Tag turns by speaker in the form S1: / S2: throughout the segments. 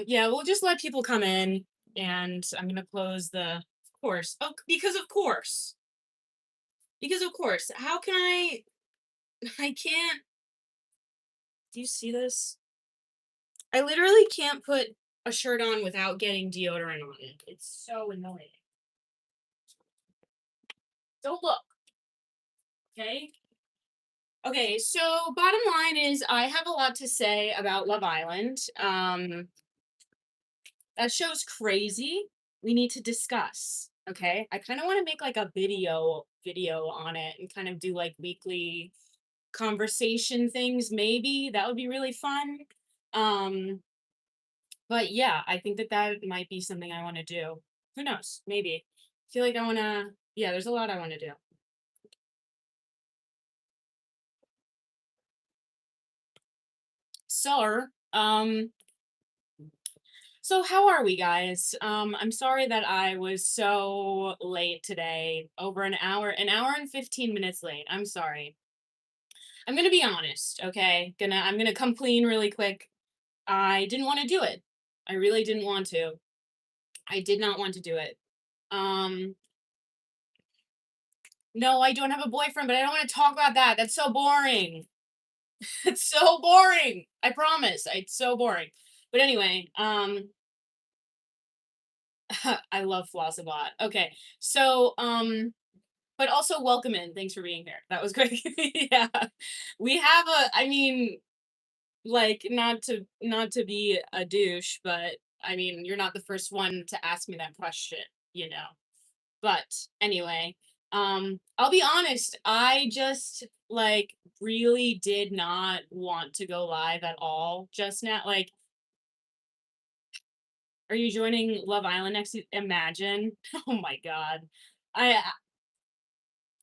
S1: yeah, we'll just let people come in and I'm gonna close the of course. Oh, because of course. Because of course. How can I I can't do you see this? I literally can't put a shirt on without getting deodorant on it. It's so annoying. Don't look, okay? Okay, so bottom line is I have a lot to say about Love Island. That show's crazy. We need to discuss. Okay. I kind of want to make like a video on it and kind of do like weekly conversation things. Maybe that would be really fun. Um, but yeah, I think that that might be something I want to do. Who knows? Maybe. I feel like I want to. Yeah, there's a lot I want to do. So, so how are we guys? I'm sorry that I was so late today, over an hour and 15 minutes late. I'm sorry. I'm gonna be honest, okay? I'm gonna come clean really quick. I didn't want to do it. I really didn't want to. I did not want to do it. Um, no, I don't have a boyfriend, but I don't want to talk about that. That's so boring. It's so boring. I promise. It's so boring. But anyway, I love Flossabot. Okay. So, but also welcome in. Thanks for being here. That was great. Yeah. We have I mean, like not to be a douche, but I mean, you're not the first one to ask me that question, you know. But anyway, I'll be honest, I just like really did not want to go live at all just now. Like, are you joining Love Island next Imagine? Oh my god. I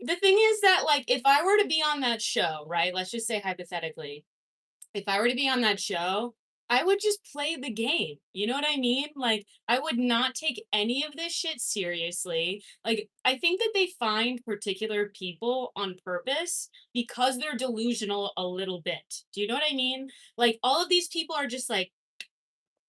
S1: the thing is that like if I were to be on that show, right? Let's just say hypothetically, if I were to be on that show, I would just play the game. You know what I mean? Like, I would not take any of this shit seriously. Like, I think that they find particular people on purpose because they're delusional a little bit. Do you know what I mean? Like, all of these people are just like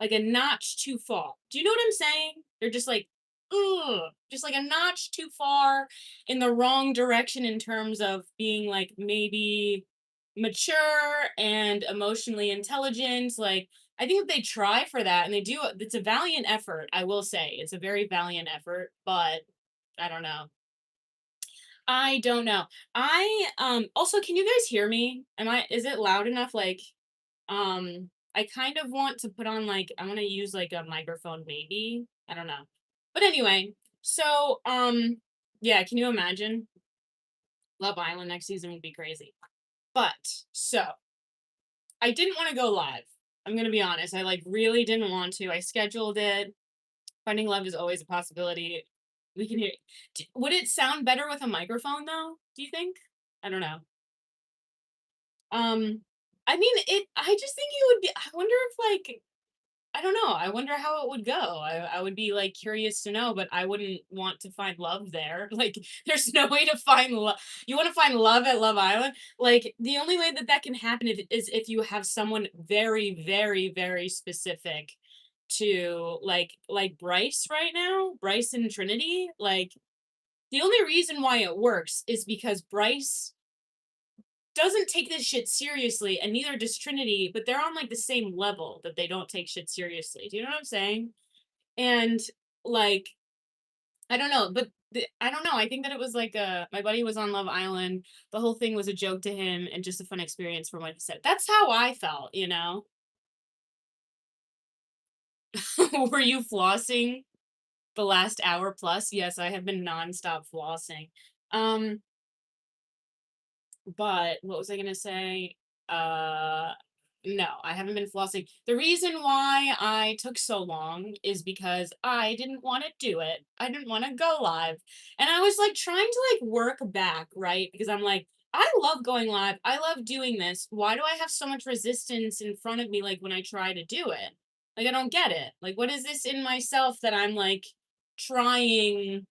S1: a notch too far. Do you know what I'm saying? They're just like, ugh, just like a notch too far in the wrong direction in terms of being like maybe mature and emotionally intelligent. Like, I think that they try for that and they do. It's a valiant effort, I will say. It's a very valiant effort, but I don't know. I don't know. I also can you guys hear me? Is it loud enough? I kind of want to put on like I want to use like a microphone maybe. I don't know. But anyway, so yeah, can you imagine? Love Island next season would be crazy. But so I didn't want to go live. I'm gonna be honest. I like really didn't want to. I scheduled it. Finding love is always a possibility. We can hear. Would it sound better with a microphone though? Do you think? I don't know. Um, I mean, I just think it would be. I wonder if like I don't know. I wonder how it would go. I would be like curious to know, but I wouldn't want to find love there. Like, there's no way to find love. You want to find love at Love Island? Like, the only way that that can happen is if you have someone very, very, very specific to like Bryce right now, Bryce and Trinity. Like, the only reason why it works is because Bryce doesn't take this shit seriously, and neither does Trinity, but they're on like the same level that they don't take shit seriously. Do you know what I'm saying? And like, I don't know, but I don't know. I think that it was like my buddy was on Love Island. The whole thing was a joke to him and just a fun experience from what he said. That's how I felt, you know? Were you flossing the last hour plus? Yes, I have been nonstop flossing. Um, but what was I gonna say? Uh No, I haven't been flossing. The reason why I took so long is because I didn't want to do it. I didn't want to go live. And I was like trying to like work back, right? Because I'm like, I love going live. I love doing this. Why do I have so much resistance in front of me like when I try to do it? Like I don't get it. Like what is this in myself that I'm like trying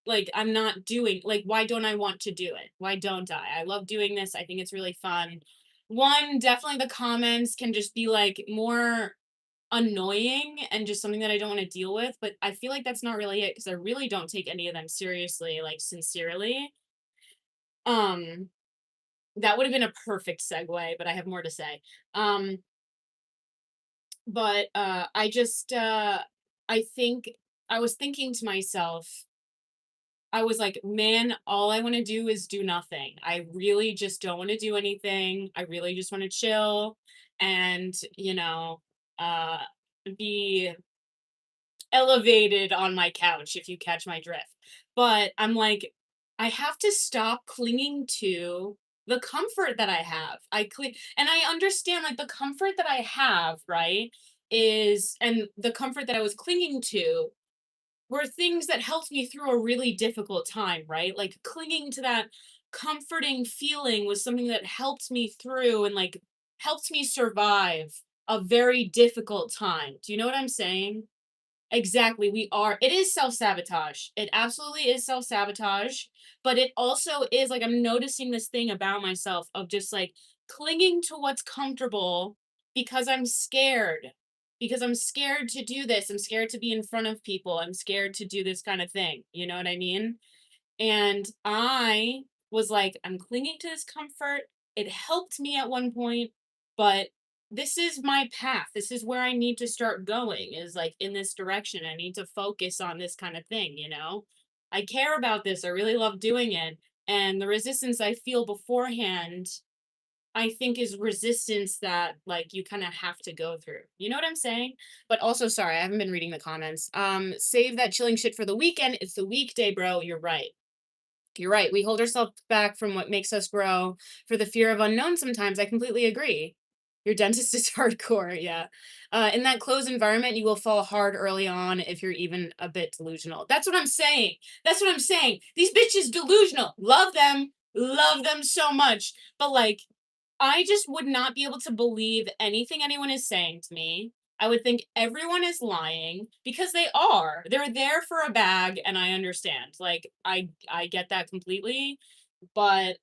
S1: like I'm not doing like why don't I want to do it? Why don't I? I love doing this. I think it's really fun. One, definitely the comments can just be like more annoying and just something that I don't want to deal with, but I feel like that's not really it because I really don't take any of them seriously, like sincerely. Um, that would have been a perfect segue, but I have more to say. Um, but I think I was thinking to myself, I was like, man, all I want to do is do nothing. I really just don't want to do anything. I really just want to chill and, uh, be elevated on my couch, if you catch my drift. But I'm like, I have to stop clinging to the comfort that I have. And I understand like the comfort that I have, right? Is and the comfort that I was clinging to were things that helped me through a really difficult time, right? Like clinging to that comforting feeling was something that helped me through and like helped me survive a very difficult time. Do you know what I'm saying? Exactly, we are. It is self-sabotage. It absolutely is self-sabotage, but it also is like I'm noticing this thing about myself of just like clinging to what's comfortable because I'm scared. Because I'm scared to do this. I'm scared to be in front of people. I'm scared to do this kind of thing. You know what I mean? And I was like, I'm clinging to this comfort. It helped me at one point, but this is my path. This is where I need to start going, is like in this direction. I need to focus on this kind of thing, you know? I care about this. I really love doing it. And the resistance I feel beforehand, I think is resistance that like you kind of have to go through. You know what I'm saying? But also sorry, I haven't been reading the comments. Save that chilling shit for the weekend. It's the weekday, bro. You're right. You're right. We hold ourselves back from what makes us grow for the fear of unknown sometimes. I completely agree. Your dentist is hardcore, yeah. In that closed environment, you will fall hard early on if you're even a bit delusional. That's what I'm saying. That's what I'm saying. These bitches delusional. Love them so much. But like I just would not be able to believe anything anyone is saying to me. I would think everyone is lying because they are. They're there for a bag and I understand. Like I get that completely, but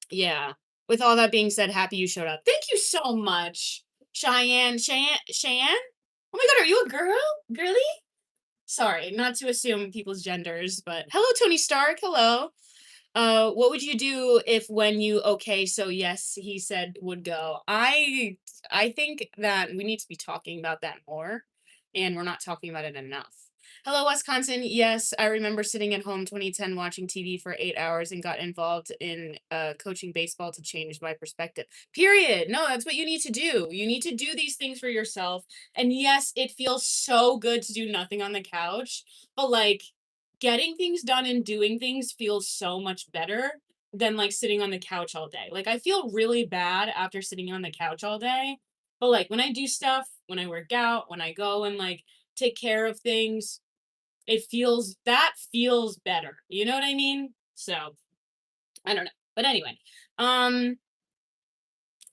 S1: yeah. With all that being said, happy you showed up. Thank you so much. Cheyenne? Oh my god, are you a girl? Girly? Sorry, not to assume people's genders, but hello Tony Stark. Hello. What would you do if when you okay, so yes, he said would go? I think that we need to be talking about that more, and we're not talking about it enough. Hello, Wisconsin. Yes, I remember sitting at home 2010 watching TV for 8 hours and got involved in coaching baseball to change my perspective. Period. No, that's what you need to do. You need to do these things for yourself. And yes, it feels so good to do nothing on the couch, but like getting things done and doing things feels so much better than like sitting on the couch all day. Like I feel really bad after sitting on the couch all day, but like when I do stuff, when I work out, when I go and like take care of things, that feels better. You know what I mean? So, I don't know. But anyway, um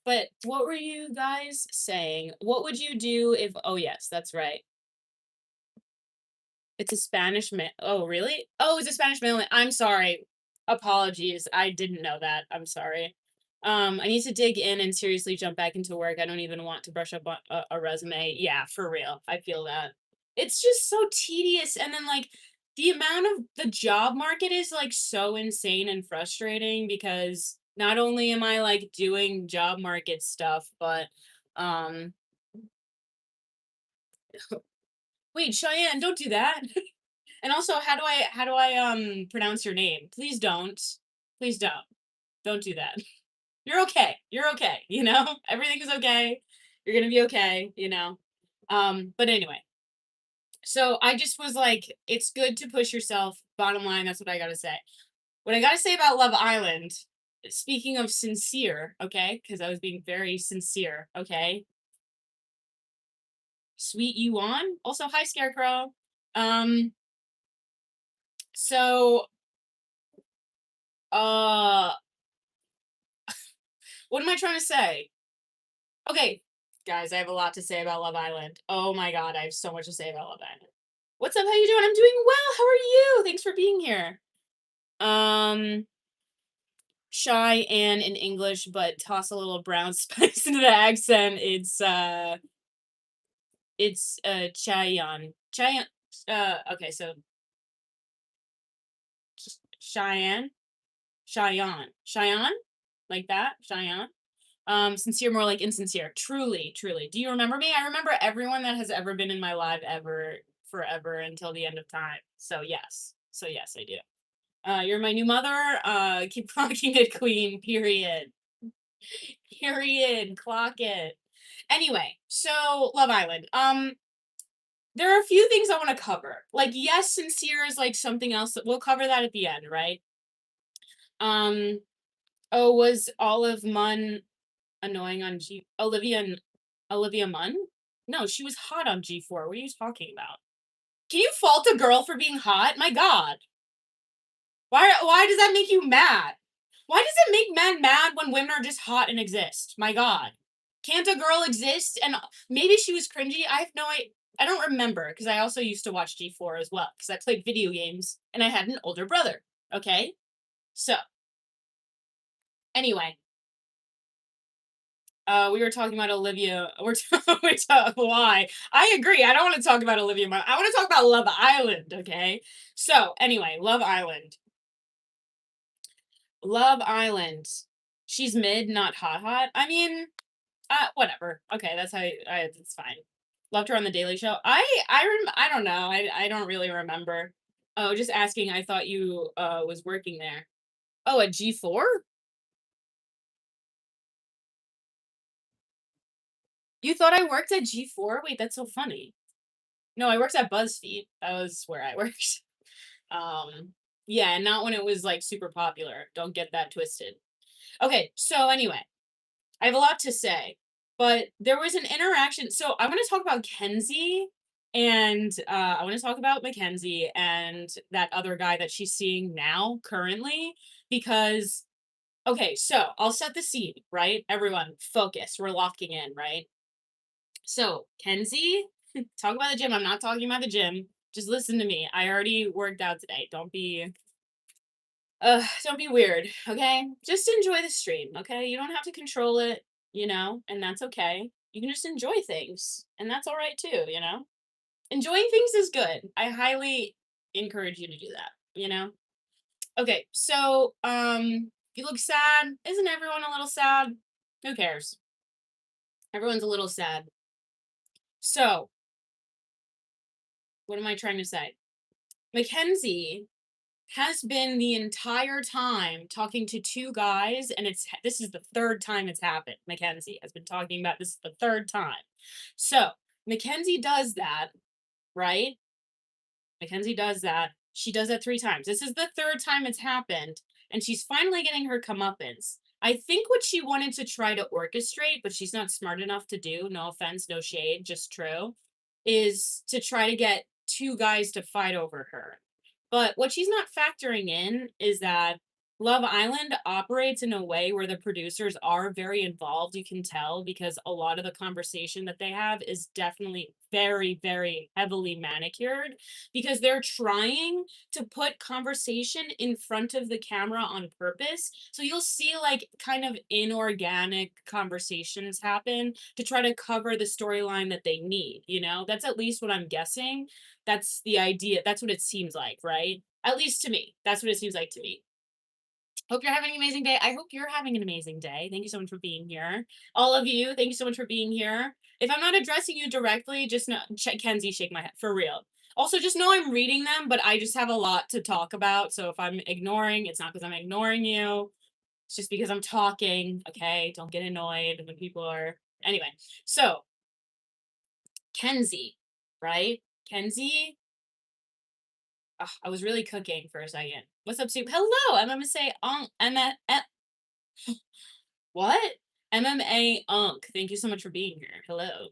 S1: but what were you guys saying? What would you do if oh yes, that's right. It's a Spanish mail. Oh, really? Oh, it's a Spanish mail. I'm sorry. Apologies. I didn't know that. I'm sorry. I need to dig in and seriously jump back into work. I don't even want to brush up on a resume. Yeah, for real. I feel that. It's just so tedious. And then like the amount of the job market is like so insane and frustrating because not only am I like doing job market stuff, but um wait, Cheyenne, don't do that. And also, how do I pronounce your name? Please don't. Please don't. Don't do that. You're okay. You're okay, you know? Everything is okay. You're gonna be okay, you know? But anyway, so I just was like, it's good to push yourself. Bottom line, that's what I gotta say. What I gotta say about Love Island, speaking of sincere, okay? Because I was being very sincere, okay? Sweet you on. Also, hi Scarecrow. Um, so uh what am I trying to say? Okay, guys, I have a lot to say about Love Island. Oh my god, I have so much to say about Love Island. What's up? How you doing? I'm doing well. How are you? Thanks for being here. Um, shy and in English, but toss a little brown spice into the accent. It's It's Chaeyoung. Okay, so Cheyenne, Cheyenne, like that, Cheyenne. Sincere, more like insincere. Truly, truly. Do you remember me? I remember everyone that has ever been in my life ever, forever until the end of time. So yes. So yes, I do. You're my new mother. Keep rocking it, queen. Period. Period. Clock it. Anyway, so Love Island. There are a few things I want to cover. Like, yes, sincere is like something else that we'll cover that at the end, right? Um, oh, was Olive Munn annoying on Olivia Munn? No, she was hot on G4. What are you talking about? Can you fault a girl for being hot? My God. Why does that make you mad? Why does it make men mad when women are just hot and exist? My God. Can't a girl exist? And maybe she was cringy. I have no idea. I don't remember because I also used to watch G4 as well because I played video games and I had an older brother. Okay? So, anyway, we were talking about Olivia. Why? I agree. I don't want to talk about Olivia Munn. I want to talk about Love Island, okay? So, anyway, Love Island. Love Island. She's mid, not hot hot. I mean, whatever. Okay, that's it's fine. Loved her on the Daily Show. I don't know. I don't really remember. Oh, just asking. I thought you was working there. Oh, at G4? You thought I worked at G4? Wait, that's so funny. No, I worked at BuzzFeed. That was where I worked. Yeah, not when it was like super popular. Don't get that twisted. Okay, so anyway, I have a lot to say, but there was an interaction. So I want to talk about Kenzie and I want to talk about Mackenzie and that other guy that she's seeing now currently because okay, so I'll set the scene, right? Everyone, focus. We're locking in, right? So, Kenzie, talk about the gym. I'm not talking about the gym. Just listen to me. I already worked out today. Don't be weird, okay? Just enjoy the stream, okay? You don't have to control it, and that's okay. You can just enjoy things, and that's all right too, Enjoying things is good. I highly encourage you to do that. Okay, so you look sad. Isn't everyone a little sad? Who cares? Everyone's a little sad. So, what am I trying to say? Mackenzie has been the entire time talking to two guys, and this is the third time it's happened. Mackenzie has been talking about this the third time. So Mackenzie does that, right? Mackenzie does that. She does that 3 times. This is the third time it's happened, and she's finally getting her comeuppance. I think what she wanted to try to orchestrate, but she's not smart enough to do, no offense, no shade, just true, is to try to get two guys to fight over her. But what she's not factoring in is that Love Island operates in a way where the producers are very involved, you can tell, because a lot of the conversation that they have is definitely very, very heavily manicured because they're trying to put conversation in front of the camera on purpose. So you'll see like kind of inorganic conversations happen to try to cover the storyline that they need, That's at least what I'm guessing. That's the idea. That's what it seems like, right? At least to me. That's what it seems like to me. Hope you're having an amazing day. I hope you're having an amazing day. Thank you so much for being here. All of you, thank you so much for being here. If I'm not addressing you directly, just know, Kenzie, shake my head for real. Also, just know I'm reading them, but I just have a lot to talk about. So if I'm ignoring, it's not because I'm ignoring you. It's just because I'm talking. Okay, don't get annoyed when people are. Anyway, so Kenzie, right? Kenzie. Ugh, I was really cooking for a second. What's up, Soup? Hello, MMSA what? MMA Unk. Thank you so much for being here. Hello.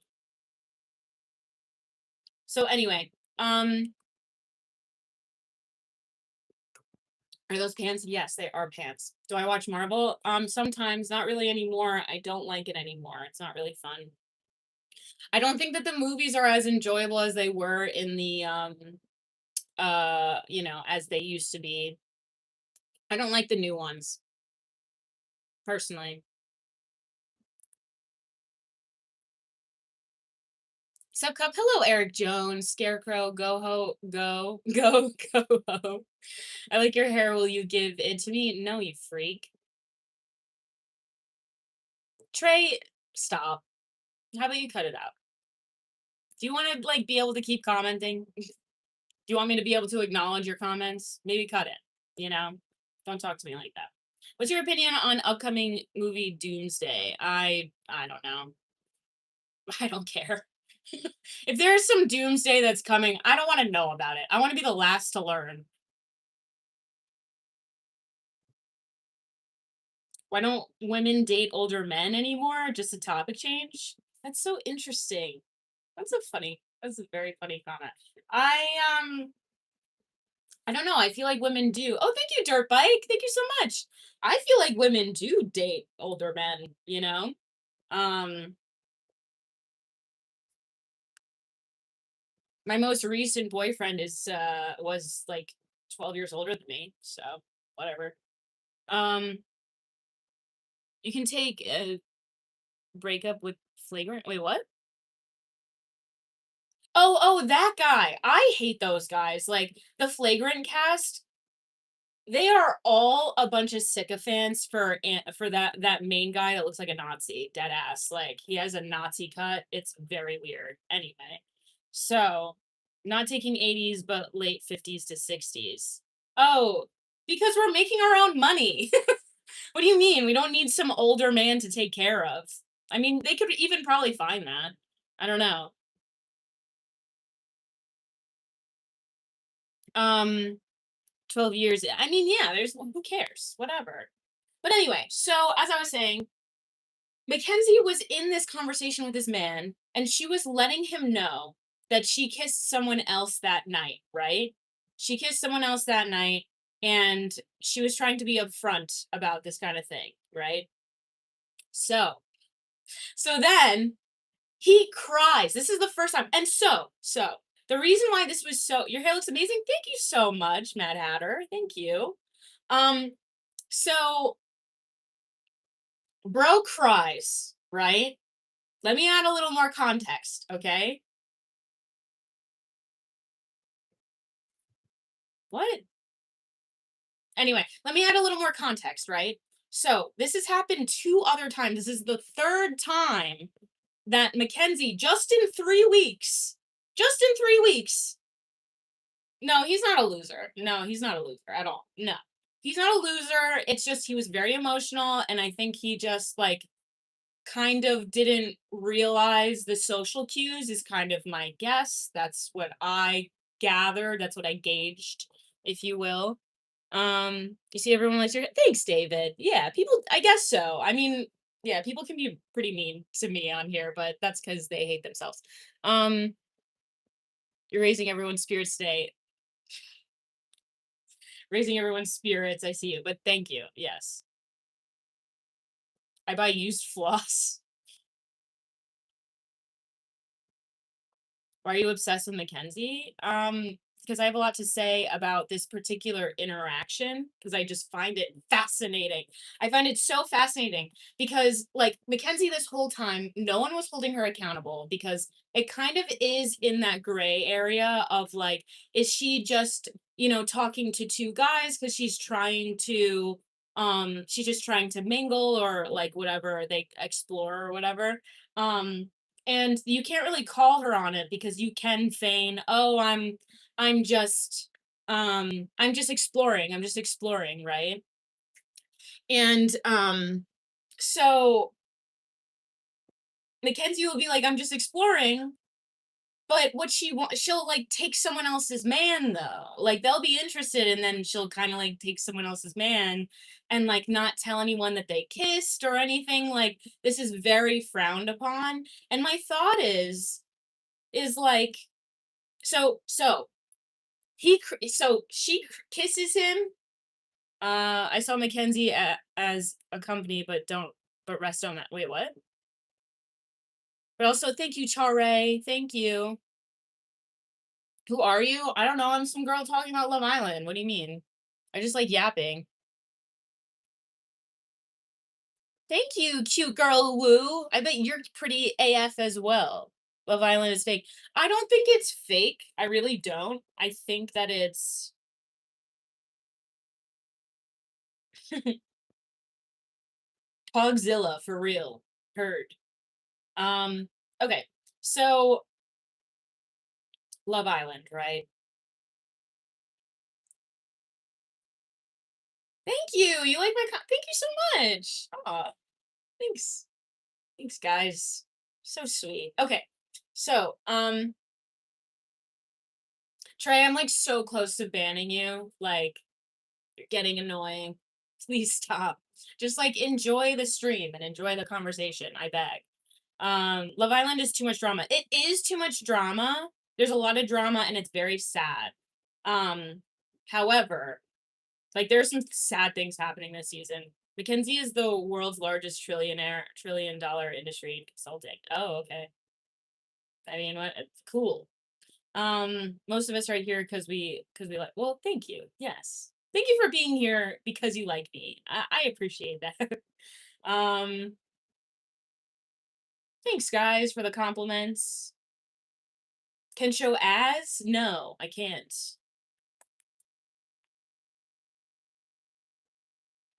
S1: So anyway, are those pants? Yes, they are pants. Do I watch Marvel? Sometimes, not really anymore. I don't like it anymore. It's not really fun. I don't think that the movies are as enjoyable as they were in the as they used to be. I don't like the new ones personally. Sup Cup? Hello, Eric Jones, Scarecrow, go ho, go, go, go ho. I like your hair. Will you give it to me? No, you freak. Trey, stop. How about you cut it out? Do you want to like be able to keep commenting? Do you want me to be able to acknowledge your comments? Maybe cut it. You know, don't talk to me like that. What's your opinion on upcoming movie Doomsday? I don't know. I don't care. If there's some doomsday that's coming, I don't want to know about it. I want to be the last to learn. Why don't women date older men anymore? Just a topic change? That's so interesting. That's a very funny comment. I I don't know. I feel like women do. Oh, thank you, Dirt Bike. Thank you so much. I feel like women do date older men, you know? Um my most recent boyfriend is was like 12 years older than me, so whatever. Um you can take a breakup with flagrant. Wait, what? Oh, that guy. I hate those guys. Like the flagrant cast, they are all a bunch of sycophants for that main guy that looks like a Nazi, dead ass. Like he has a Nazi cut. It's very weird. Anyway, so not taking 80s but late 50s to 60s. Oh, because we're making our own money. What do you mean? We don't need some older man to take care of. I mean, they could even probably find that. I don't know. Um 12 years. I mean, yeah, there's who cares? Whatever. But anyway, so as I was saying, Mackenzie was in this conversation with this man, and she was letting him know that she kissed someone else that night, right? She kissed someone else that night, and she was trying to be upfront about this kind of thing, right? So, so then he cries. This is the first time. And so the reason why this was so your hair looks amazing. Thank you so much, Mad Hatter. Thank you. Um, so bro cries, right? Let me add a little more context, okay? What? Anyway, let me add a little more context, right? So this has happened two other times. This is the third time that Mackenzie, just in 3 weeks. No, he's not a loser. No, he's not a loser at all. No, he's not a loser. It's just he was very emotional, and I think he just like kind of didn't realize the social cues is kind of my guess. That's what I gathered. That's what I gauged, if you will. You see everyone likes your thanks, David. Yeah, people I guess so. I mean, yeah, people can be pretty mean to me on here, but that's because they hate themselves. Um, you're raising everyone's spirits today. Raising everyone's spirits, I see you, but thank you. Yes. I buy used floss. Why are you obsessed with Mackenzie? Because I have a lot to say about this particular interaction because I just find it fascinating. I find it so fascinating because, like, Mackenzie, this whole time, no one was holding her accountable because it kind of is in that gray area of like, is she just, talking to two guys because she's just trying to mingle or like whatever they explore or whatever. Um, and you can't really call her on it because you can feign, oh, i'm just I'm just exploring, right? And so Mackenzie will be like, I'm just exploring, but what she'll like take someone else's man though, like they'll be interested and then she'll kind of like take someone else's man and like not tell anyone that they kissed or anything. Like this is very frowned upon, and my thought is like, so she kisses him. I saw Mackenzie as a company, but rest on that. Wait, what? But also, thank you, Chare. Thank you. Who are you? I don't know. I'm some girl talking about Love Island. What do you mean? I just like yapping. Thank you, cute girl. Woo. I bet you're pretty AF as well. Love Island is fake. I don't think it's fake. I really don't. I think that it's Pugzilla for real. Heard. Um, okay. So Love Island, right? Thank you. You like my thank you so much. Aw, thanks. Thanks, guys. So sweet. Okay. So, Trey, I'm like so close to banning you. Like, you're getting annoying. Please stop. Just like enjoy the stream and enjoy the conversation. I beg. Love Island is too much drama. It is too much drama. There's a lot of drama and it's very sad. Um, However, like there's some sad things happening this season. Mackenzie is the world's largest trillion-dollar industry consulting. Oh, okay. I mean, what? It's cool. Most of us right here because we like. Well, thank you. Yes, thank you for being here because you like me. I appreciate that. um, Thanks, guys, for the compliments. Can show as? No, I can't.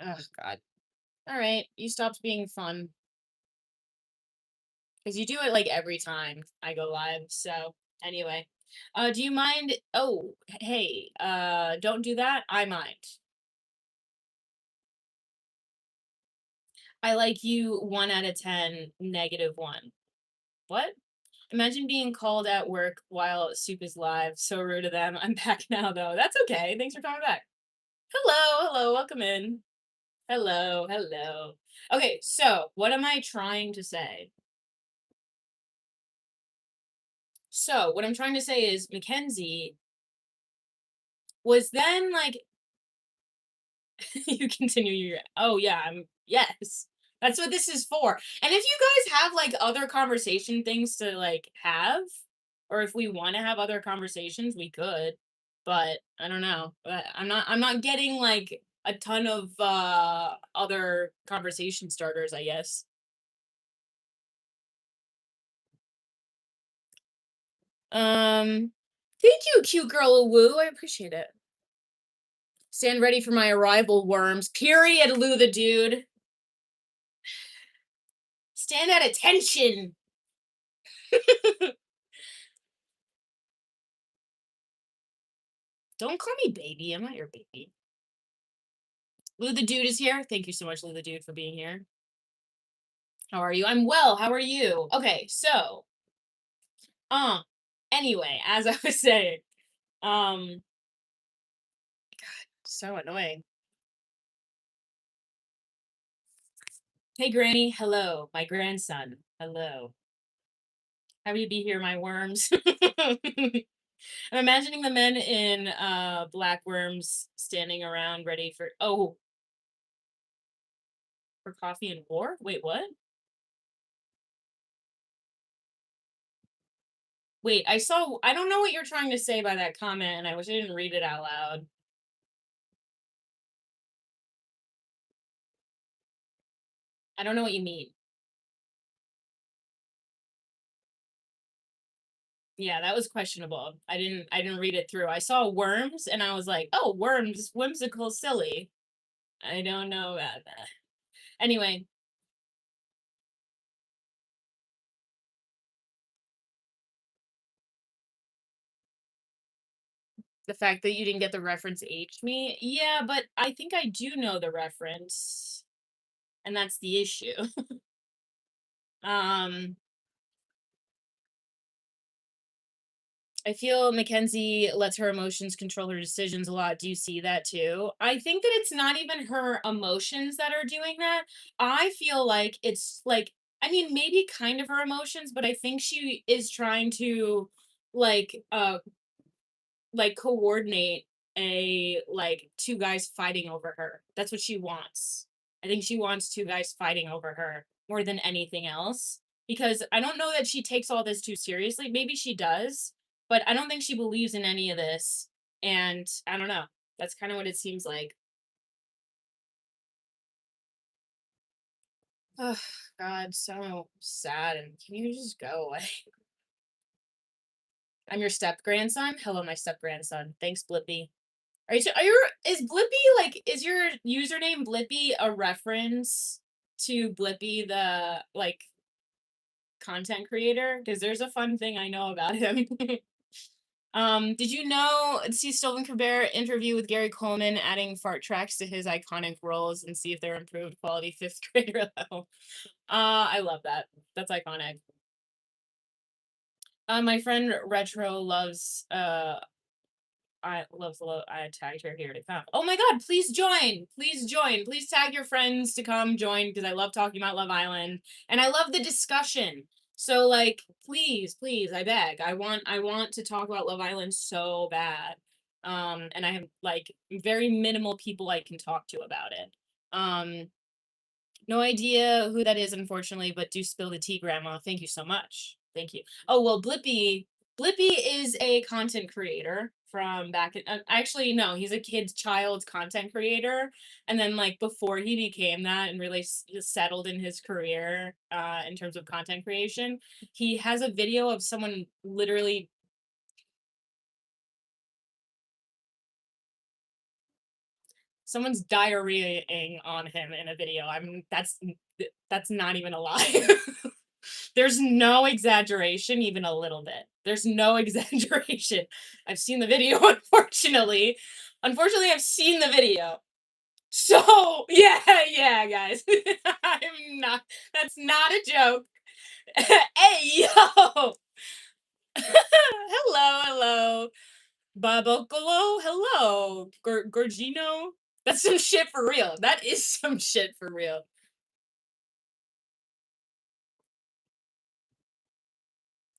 S1: Oh God. All right, you stopped being fun because you do it like every time I go live. So anyway, do you mind? Oh, hey, don't do that. I mind. I like you 1 out of 10, -1. What? Imagine being called at work while Soup is live. So rude of them. I'm back now though. That's okay. Thanks for coming back. Hello, hello, welcome in. Hello, hello. Okay, so what am I trying to say? So what I'm trying to say is Mackenzie was then like you continue your oh yeah, I'm yes. That's what this is for. And if you guys have like other conversation things to like have, or if we want to have other conversations, we could. But I don't know. But I'm not getting like a ton of other conversation starters, I guess. Thank you, cute girl woo. I appreciate it. Stand ready for my arrival, worms. Period, Lou the dude. Stand at attention. Don't call me baby. I'm not your baby. Lou the dude is here. Thank you so much, Lou the dude, for being here. How are you? I'm well. How are you? Okay, so, um, anyway, as I was saying, um, so annoying. Hey, Granny. Hello, my grandson. Hello. Happy to be here, my worms. I'm imagining the men in black worms standing around ready for for coffee and war. Wait, what? Wait, I don't know what you're trying to say by that comment, and I wish I didn't read it out loud. I don't know what you mean. Yeah, that was questionable. I didn't read it through. I saw worms and I was like, "Oh, worms, whimsical, silly." I don't know about that. Anyway, the fact that you didn't get the reference aged me. Yeah, but I think I do know the reference, and that's the issue. um I feel Mackenzie lets her emotions control her decisions a lot. Do you see that too? I think that it's not even her emotions that are doing that. I feel like it's like, I mean, maybe kind of her emotions, but I think she is trying to like coordinate a like two guys fighting over her. That's what she wants. I think she wants two guys fighting over her more than anything else because I don't know that she takes all this too seriously. Maybe she does, but I don't think she believes in any of this. And I don't know. That's kind of what it seems like. Oh God, so sad. And can you just go away? I'm your step grandson. Hello, my step grandson. Thanks, Blippi. Are you is Blippi like is your username Blippi a reference to Blippi the like content creator? Because there's a fun thing I know about him. Did you know see Stephen Colbert interview with Gary Coleman adding fart tracks to his iconic roles and see if they're improved quality fifth grader level? I love that. That's iconic. My friend Retro loves I tagged her here to come. Oh my god, please join. Please join. Please tag your friends to come join because I love talking about Love Island and I love the discussion. So like please, I beg. I want to talk about Love Island so bad. And I have like very minimal people I can talk to about it. No idea who that is, unfortunately, but do spill the tea, Grandma. Thank you so much. Thank you. Oh well, Blippi is a content creator from back in. Actually, no, he's a kid's child's content creator, and then like before he became that and really settled in his career in terms of content creation, he has a video of someone literally. Someone's diarrheaing on him in a video. That's not even a lie. There's no exaggeration, even a little bit. There's no exaggeration. I've seen the video, unfortunately. Unfortunately, I've seen the video. So, yeah, guys. I'm not, that's not a joke. Hey, yo! Hello. Babocolo, hello. Gorgino. That's some shit for real. That is some shit for real.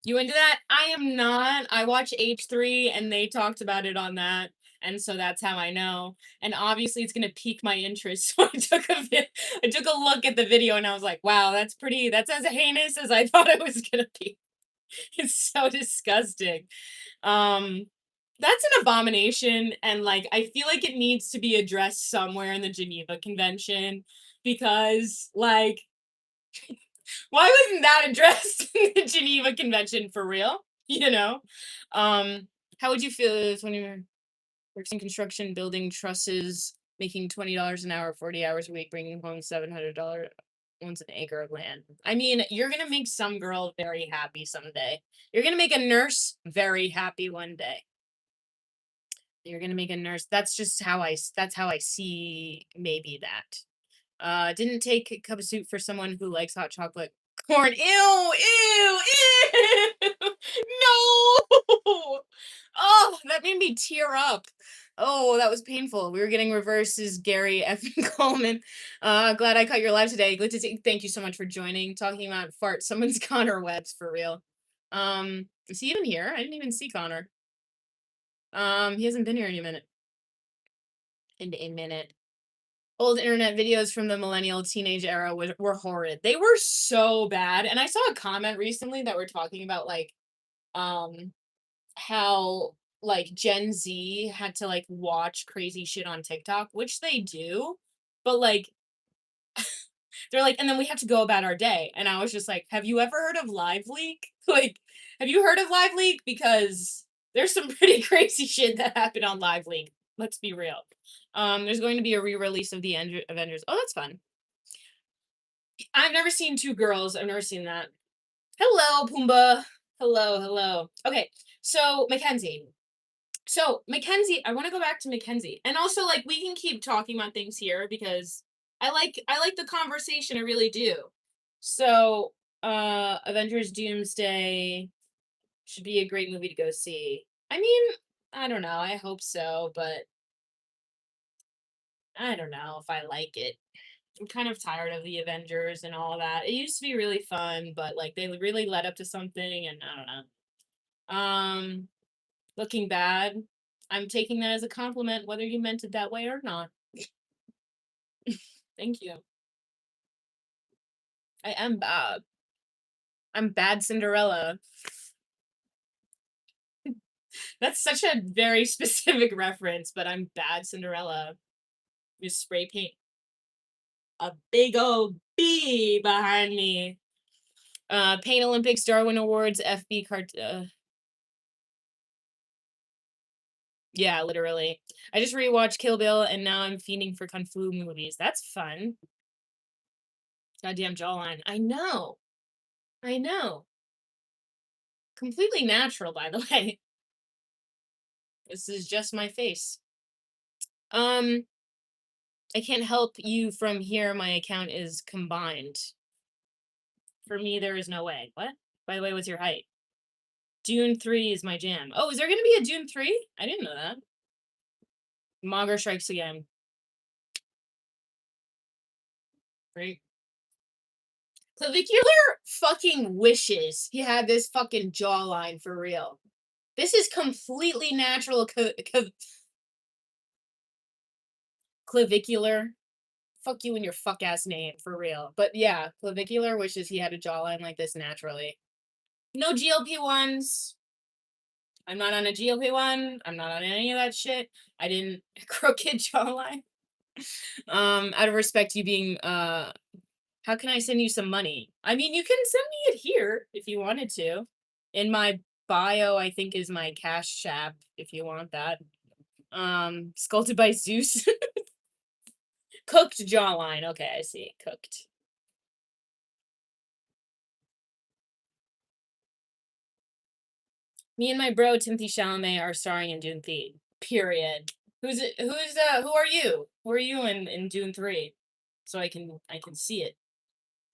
S1: You into that? I am not. I watch H3 and they talked about it on that. And so that's how I know. And obviously it's gonna pique my interest. So I took a look at the video and I was like, wow, that's as heinous as I thought it was gonna be. It's so disgusting. Um that's an abomination and like I feel like it needs to be addressed somewhere in the Geneva Convention because like why wasn't that addressed in the Geneva Convention for real? You know? How would you feel if when you're working construction, building trusses, making $20 an hour, 40 hours a week, bringing home $700 once an acre of land? I mean, you're gonna make some girl very happy someday. You're gonna make a nurse very happy one day. You're gonna make a nurse. That's how I see maybe that. Didn't take a cup of soup for someone who likes hot chocolate corn. Ew. No. Oh, that made me tear up. Oh, that was painful. We were getting reverses, Gary F. Coleman. Glad I caught your live today. Good to see. Thank you so much for joining. Talking about fart. Someone's Connor Webb's for real. Is he even here? I didn't even see Connor. He hasn't been here in a minute. In a minute. Old internet videos from the millennial teenage era were horrid. They were so bad. And I saw a comment recently that we're talking about like um how like Gen Z had to like watch crazy shit on TikTok, which they do, but like they're like, and then we have to go about our day. And I was just like, have you ever heard of Live Leak? Like, have you heard of Live Leak? Because there's some pretty crazy shit that happened on Live Leak. Let's be real. There's going to be a re-release of the Avengers. Oh, that's fun. I've never seen Two Girls. I've never seen that. Hello, Pumbaa. Hello. Okay, so Mackenzie. So Mackenzie, I want to go back to Mackenzie, and also like we can keep talking about things here because I like the conversation. I really do. So, Avengers Doomsday should be a great movie to go see. I mean, I don't know. I hope so, but I don't know if I like it. I'm kind of tired of the Avengers and all that. It used to be really fun, but like they really led up to something, and I don't know. Looking bad. I'm taking that as a compliment, whether you meant it that way or not. Thank you. I am bad. I'm bad Cinderella. That's such a very specific reference, but I'm bad Cinderella. You spray paint a big old B behind me. Paint Olympics, Darwin Awards, FB cart. Yeah, literally. I just rewatched Kill Bill and now I'm fiending for kung fu movies. That's fun. Goddamn jawline. I know. I know. Completely natural, by the way. This is just my face. Um, I can't help you from here. My account is combined. For me, there is no way. What? By the way, what's your height? Dune 3 is my jam. Oh, is there gonna be a Dune 3? I didn't know that. Monger strikes again. Right? Clavicular fucking wishes he had this fucking jawline for real. This is completely natural clavicular. Fuck you and your fuck ass name for real. But yeah, clavicular wishes he had a jawline like this naturally. No GLP-1s. I'm not on a GLP-1. I'm not on any of that shit. I didn't crooked jawline. Out of respect, you being how can I send you some money? I mean, you can send me it here if you wanted to. In my bio, I think is my Cash App if you want that. Sculpted by Zeus. Cooked jawline. Okay, I see. Cooked. Me and my bro Timothy Chalamet are starring in Dune 3. Period. Who are you? Who are you in Dune 3? So I can see it.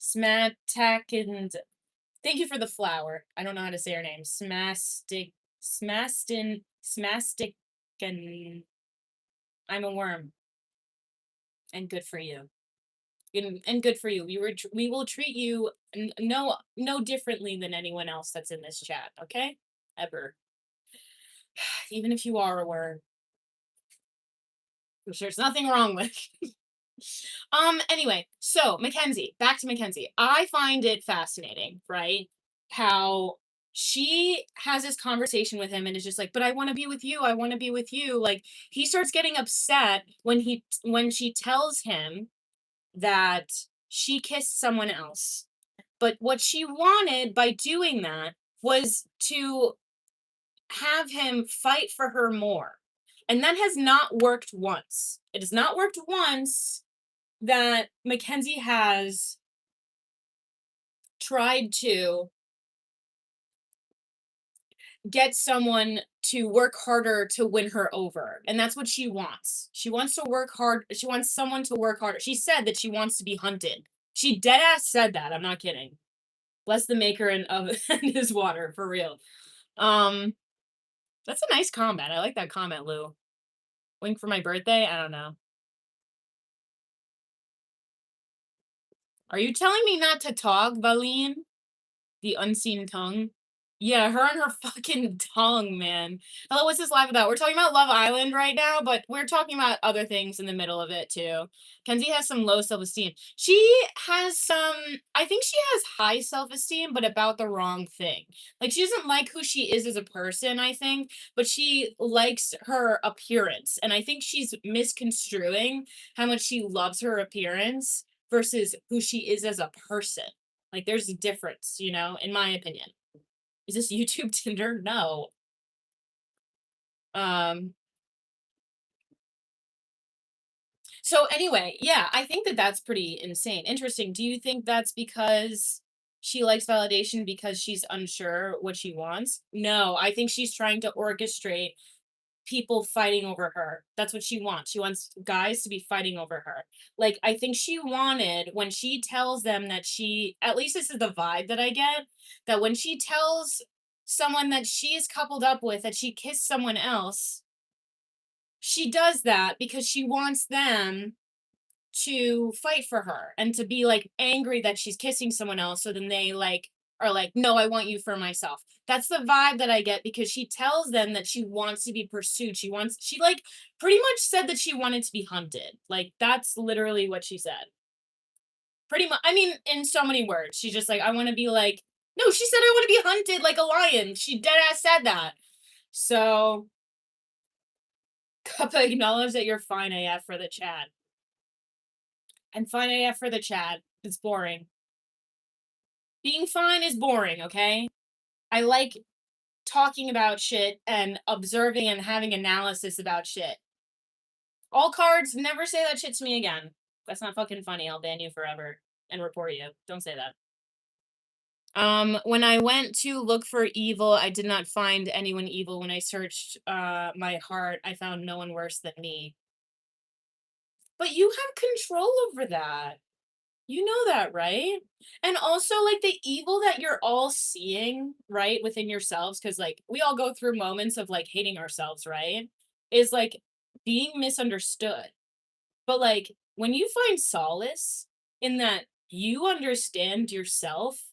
S1: Smatak and thank you for the flower. I don't know how to say her name. Smastic, and I'm a worm. And good for you. And good for you. We will treat you no differently than anyone else that's in this chat. Okay, ever. Even if you are a worm, which there's nothing wrong with. Anyway, so Mackenzie, back to Mackenzie. I find it fascinating, right? How she has this conversation with him and is just like, but I want to be with you. I want to be with you. Like he starts getting upset when she tells him that she kissed someone else. But what she wanted by doing that was to have him fight for her more. And that has not worked once. It has not worked once that Mackenzie has tried to get someone to work harder to win her over. And that's what she wants. She wants to work hard. She wants someone to work harder. She said that she wants to be hunted. She dead ass said that. I'm not kidding. Bless the maker and of and his water for real. That's a nice comment. I like that comment, Lou. Wink for my birthday? I don't know. Are you telling me not to talk, Valine? The unseen tongue? Yeah, her and her fucking tongue, man. Hello, what's this live about? We're talking about Love Island right now, but we're talking about other things in the middle of it too. Kenzie has some low self-esteem. She has some, I think she has high self-esteem, but about the wrong thing. Like she doesn't like who she is as a person, I think, but she likes her appearance. And I think she's misconstruing how much she loves her appearance versus who she is as a person. Like there's a difference, in my opinion. Is this YouTube Tinder? No. Um so anyway, yeah, I think that that's pretty insane. Interesting. Do you think that's because she likes validation because she's unsure what she wants? No, I think she's trying to orchestrate people fighting over her. That's what she wants. She wants guys to be fighting over her. Like, I think she wanted when she tells them that at least this is the vibe that I get, that when she tells someone that she's coupled up with that she kissed someone else, she does that because she wants them to fight for her and to be like angry that she's kissing someone else so then they like are like no I want you for myself. That's the vibe that I get because she tells them that she wants to be pursued. She like pretty much said that she wanted to be hunted. Like that's literally what she said. Pretty much, I mean, in so many words. She's just like I want to be like no, she said I want to be hunted like a lion. She dead ass said that. So Kappa, acknowledge that you're fine AF for the chat. And fine AF for the chat. It's boring. Being fine is boring, okay? I like talking about shit and observing and having analysis about shit. All cards, never say that shit to me again. That's not fucking funny. I'll ban you forever and report you. Don't say that. When I went to look for evil, I did not find anyone evil. When I searched my heart, I found no one worse than me. But you have control over that. You know that, right? And also, like, the evil that you're all seeing, right, within yourselves, because, like, we all go through moments of, like, hating ourselves, right? Is, like, being misunderstood. But, like, when you find solace in that you understand yourself,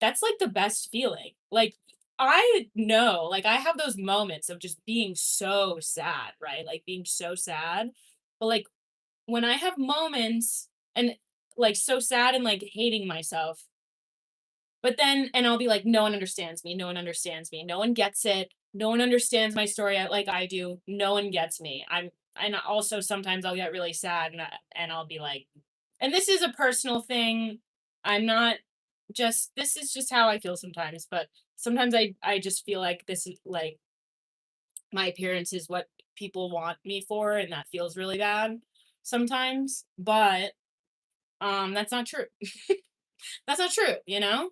S1: that's, like, the best feeling. Like, I know, like, I have those moments of just being so sad, right? Like, being so sad. But, like, when I have moments and like so sad and like hating myself, but then and I'll be like, no one understands me, no one understands me, no one gets it, no one understands my story like I do, no one gets me. And also sometimes I'll get really sad and I'll be like, and this is a personal thing. I'm not just this is just how I feel sometimes, but sometimes I just feel like this is like my appearance is what people want me for, and that feels really bad sometimes. But that's not true. That's not true, you know?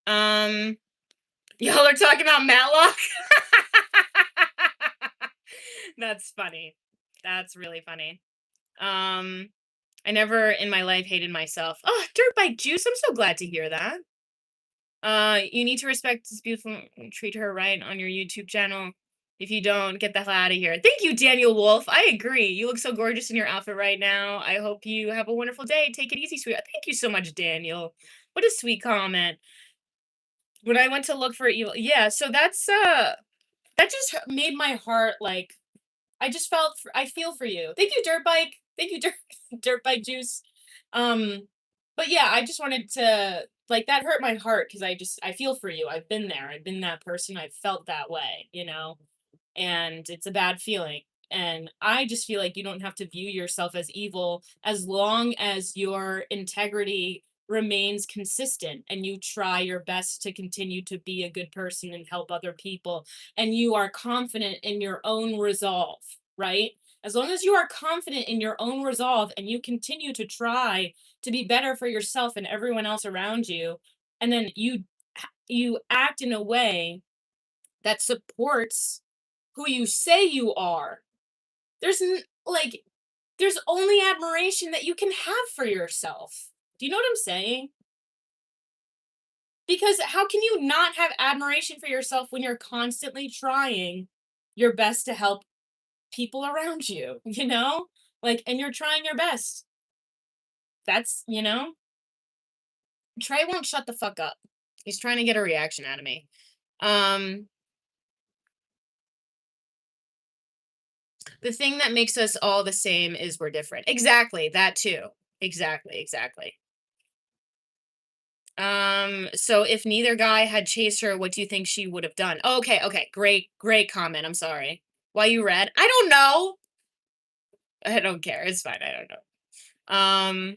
S1: Um, y'all are talking about Matlock? That's funny. That's really funny. Um, I never in my life hated myself. Oh, dirt bike juice. I'm so glad to hear that. You need to respect this beautiful and treat her right on your YouTube channel. If you don't, get the hell out of here. Thank you, Daniel Wolf. I agree. You look so gorgeous in your outfit right now. I hope you have a wonderful day. Take it easy, sweetheart. Thank you so much, Daniel. What a sweet comment. When I went to look for evil, yeah. So that just made my heart like I just felt I feel for you. Thank you, Dirt Bike. Thank you, Dirt Bike Juice. Um, but yeah, I just wanted to like that hurt my heart because I feel for you. I've been there. I've been that person. I've felt that way, you know, and it's a bad feeling. And I just feel like you don't have to view yourself as evil as long as your integrity remains consistent and you try your best to continue to be a good person and help other people and you are confident in your own resolve, right? As long as you are confident in your own resolve and you continue to try to be better for yourself and everyone else around you, and then you act in a way that supports who you say you are. There's like there's only admiration that you can have for yourself. Do you know what I'm saying? Because how can you not have admiration for yourself when you're constantly trying your best to help people around you, you know? Like, and you're trying your best. That's, you know, Trey won't shut the fuck up. He's trying to get a reaction out of me. Um, the thing that makes us all the same is we're different. Exactly, that too. Exactly, exactly. So if neither guy had chased her, what do you think she would have done? Oh, okay, okay. Great comment. I'm sorry. Why you read? I don't know. I don't care. It's fine. I don't know.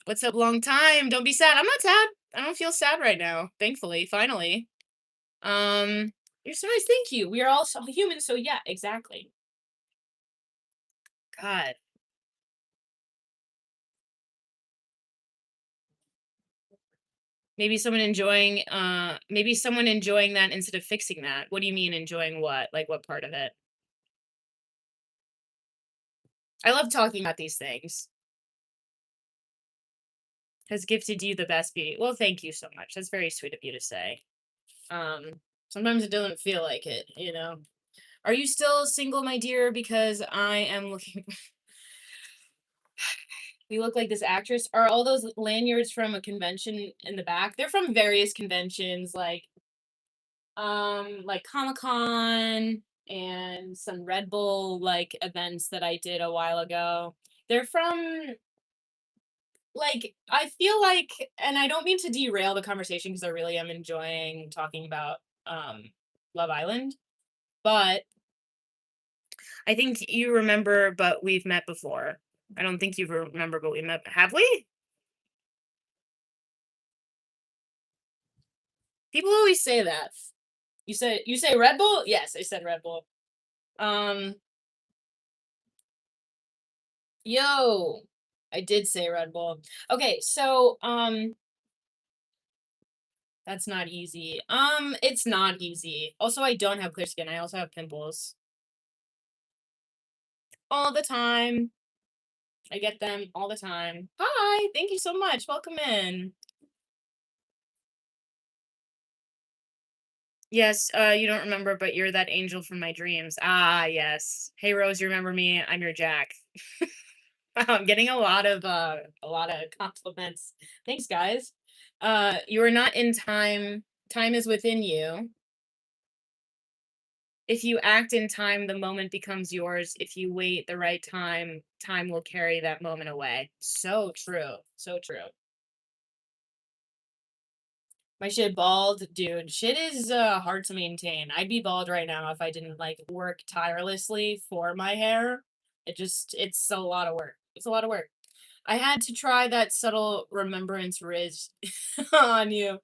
S1: What's up, long time? Don't be sad. I'm not sad. I don't feel sad right now. Thankfully, finally. Um, you're so nice. Thank you. We are all so human, so yeah, exactly. God. Maybe someone enjoying that instead of fixing that. What do you mean enjoying what? Like what part of it? I love talking about these things. Has gifted you the best beauty. Well, thank you so much. That's very sweet of you to say. Sometimes it doesn't feel like it, you know. Are you still single, my dear? Because I am looking. You look like this actress. Are all those lanyards from a convention in the back? They're from various conventions, like Comic Con and some Red Bull like events that I did a while ago. They're from like I feel like, and I don't mean to derail the conversation because I really am enjoying talking about um Love Island, but I think you remember, but we've met before. I don't think you remember, but we met. Have we? People always say that. You say Red Bull? Yes, I said Red Bull. Um, yo, I did say Red Bull. Okay, so that's not easy. It's not easy. Also, I don't have clear skin. I also have pimples all the time. I get them all the time. Hi, thank you so much. Welcome in. Yes, you don't remember, but you're that angel from my dreams. Ah, yes. Hey Rose, you remember me? I'm your Jack. Wow, I'm getting a lot of compliments. Thanks, guys. You are not in time. Time is within you. If you act in time, the moment becomes yours. If you wait the right time, time will carry that moment away. So true. So true. My shit bald, dude. Shit is hard to maintain. I'd be bald right now if I didn't like work tirelessly for my hair. It's a lot of work. It's a lot of work. I had to try that subtle remembrance ridge on you.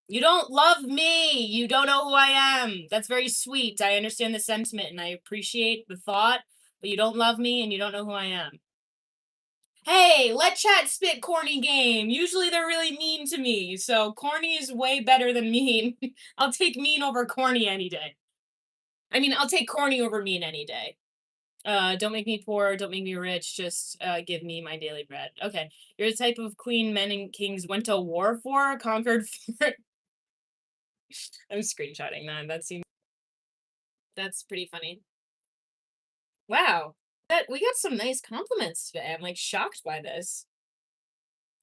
S1: You don't love me. You don't know who I am. That's very sweet. I understand the sentiment and I appreciate the thought, but you don't love me and you don't know who I am. Hey, let chat spit corny game. Usually they're really mean to me, so corny is way better than mean. I'll take mean over corny any day. I mean, I'll take corny over mean any day. Don't make me poor, don't make me rich, just give me my daily bread. Okay. You're the type of queen men and kings went to war for, conquered for. I'm screenshotting that. That's pretty funny. Wow. That we got some nice compliments today. I'm like shocked by this.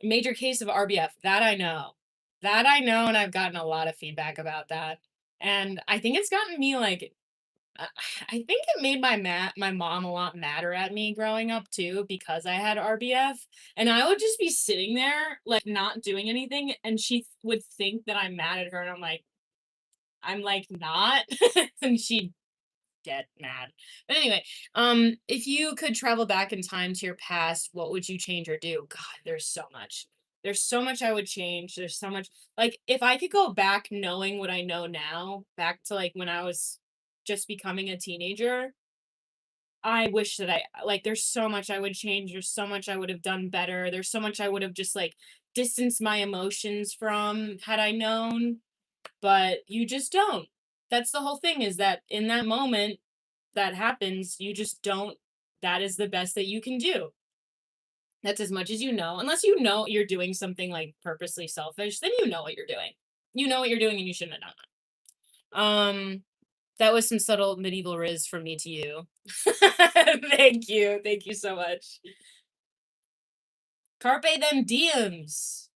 S1: Major case of RBF. That I know. That I know, and I've gotten a lot of feedback about that. And I think it's gotten me like uh, I think it made my mom a lot madder at me growing up too because I had RBF, and I would just be sitting there like not doing anything, and she would think that I'm mad at her, and I'm like not, and she'd get mad. But anyway, if you could travel back in time to your past, what would you change or do? God, there's so much. There's so much I would change. There's so much like if I could go back knowing what I know now, back to like when I was just becoming a teenager, I wish that I like there's so much I would change. There's so much I would have done better. There's so much I would have just like distanced my emotions from had I known, but you just don't. That's the whole thing is that in that moment that happens, you just don't that is the best that you can do. That's as much as you know. Unless you know you're doing something like purposely selfish, then you know what you're doing. You know what you're doing and you shouldn't have done that. That was some subtle medieval riz from me to you. Thank you. Thank you so much. Carpe them diems.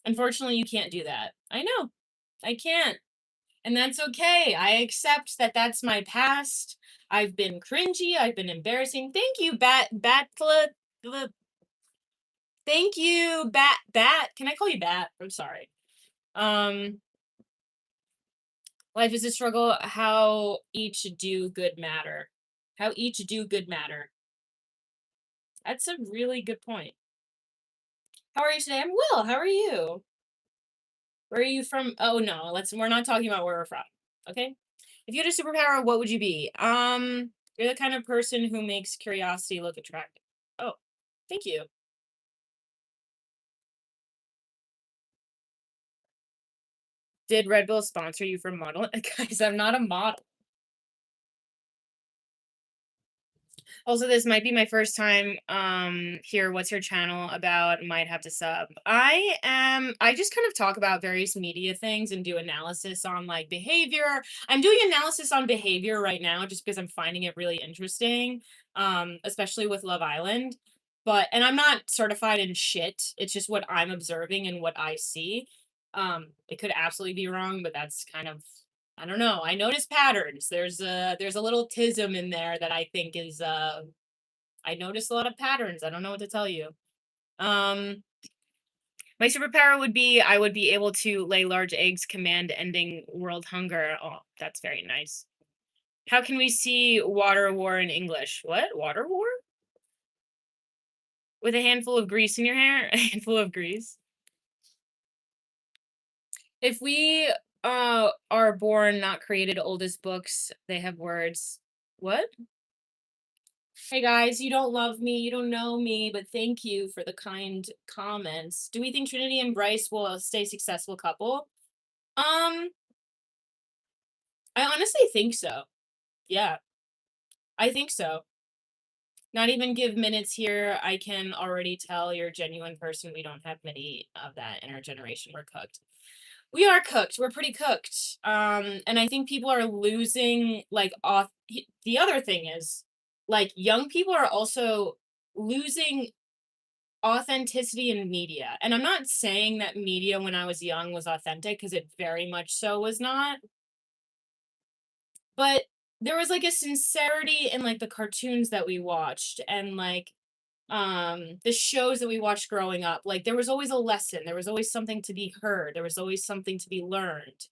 S1: Unfortunately, you can't do that. I know. I can't. And that's okay. I accept that that's my past. I've been cringy. I've been embarrassing. Thank you, Thank you, Bat. Can I call you Bat? I'm sorry. Um, life is a struggle. How each do good matter. How each do good matter. That's a really good point. How are you today? I'm well. How are you? Where are you from? Oh no, we're not talking about where we're from. Okay? If you had a superpower, what would you be? You're the kind of person who makes curiosity look attractive. Oh, thank you. Did Red Bull sponsor you for modeling? Guys, I'm not a model. Also, this might be my first time here. What's your channel about? Might have to sub. I just kind of talk about various media things and do analysis on like behavior. I'm doing analysis on behavior right now just because I'm finding it really interesting. Especially with Love Island. And I'm not certified in shit. It's just what I'm observing and what I see. It could absolutely be wrong, but that's kind of I don't know. I notice patterns. There's a little tism in there that I think is I notice a lot of patterns. I don't know what to tell you. Um my superpower would be I would be able to lay large eggs, command ending world hunger. Oh, that's very nice. How can we see water war in English? What? Water war? With a handful of grease in your hair? A handful of grease? If we are born, not created, oldest books, they have words. What? Hey guys, you don't love me, you don't know me, but thank you for the kind comments. Do we think Trinity and Bryce will stay successful couple? I honestly think so. Yeah, I think so. Not even give minutes here. I can already tell you're a genuine person. We don't have many of that in our generation. We're cooked. We are cooked. We're pretty cooked. And I think people are losing like off. The other thing is, like, young people are also losing authenticity in media. And I'm not saying that media when I was young was authentic, because it very much so was not. But there was like a sincerity in like the cartoons that we watched, and like the shows that we watched growing up. Like, there was always a lesson, there was always something to be heard, there was always something to be learned.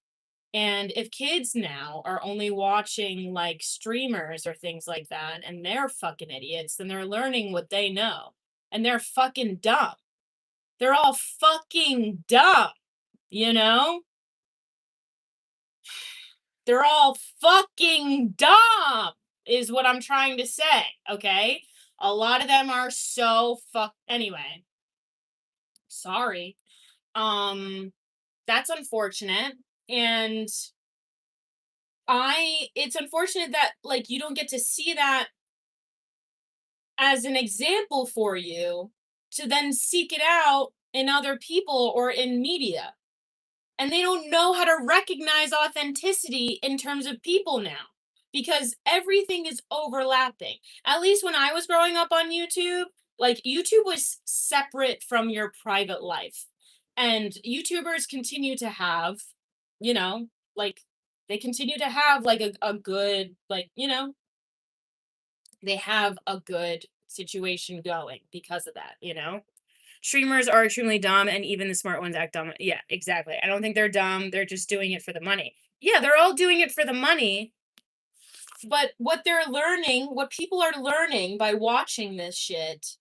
S1: And if kids now are only watching like streamers or things like that, and they're fucking idiots, then they're learning what they know, and they're fucking dumb. They're all fucking dumb, you know? They're all fucking dumb, is what I'm trying to say, okay? A lot of them are so anyway. Sorry. Um that's unfortunate, and it's unfortunate that like you don't get to see that as an example for you to then seek it out in other people or in media. And they don't know how to recognize authenticity in terms of people now, because everything is overlapping. At least when I was growing up on YouTube, like, YouTube was separate from your private life. And YouTubers continue to have, you know, like, they continue to have like a good, like, they have a good situation going because of that, Streamers are extremely dumb, and even the smart ones act dumb. Yeah, exactly. I don't think they're dumb. They're just doing it for the money. Yeah, they're all doing it for the money. But what they're learning, what people are learning by watching this shit,